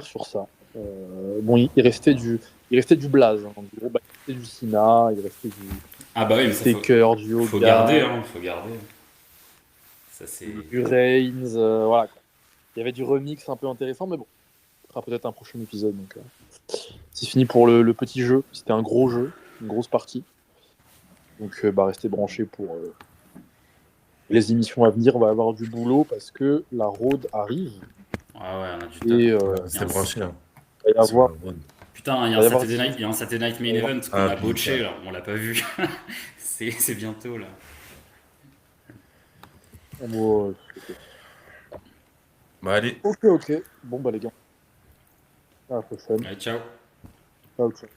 sur ça. Bon, il restait du blaze, hein. Il restait du Cena, il restait Ah bah oui, du mais ça Taker, du faut garder, Hogan, hein, faut garder. Ça c'est. du Reigns, voilà, quoi. Il y avait du remix un peu intéressant, mais bon, ce sera peut-être un prochain épisode. Donc, c'est fini pour le petit jeu. C'était un gros jeu, une grosse partie. Donc, restez branchés pour les émissions à venir, on va avoir du boulot parce que la road arrive Ah ouais, on a du taf. et Ouais, Il y a restez un- branchés, hein, il va y sur avoir, la road. Putain, il va y avoir Il y a un Saturday Night il va Main y avoir- Event qu'on Ah, a botché, putain. là. On l'a pas vu. C'est bientôt, là. Oh, Bah, allez. ok. Bon, bah les gars, à la prochaine. Allez, ciao. Ciao, ciao.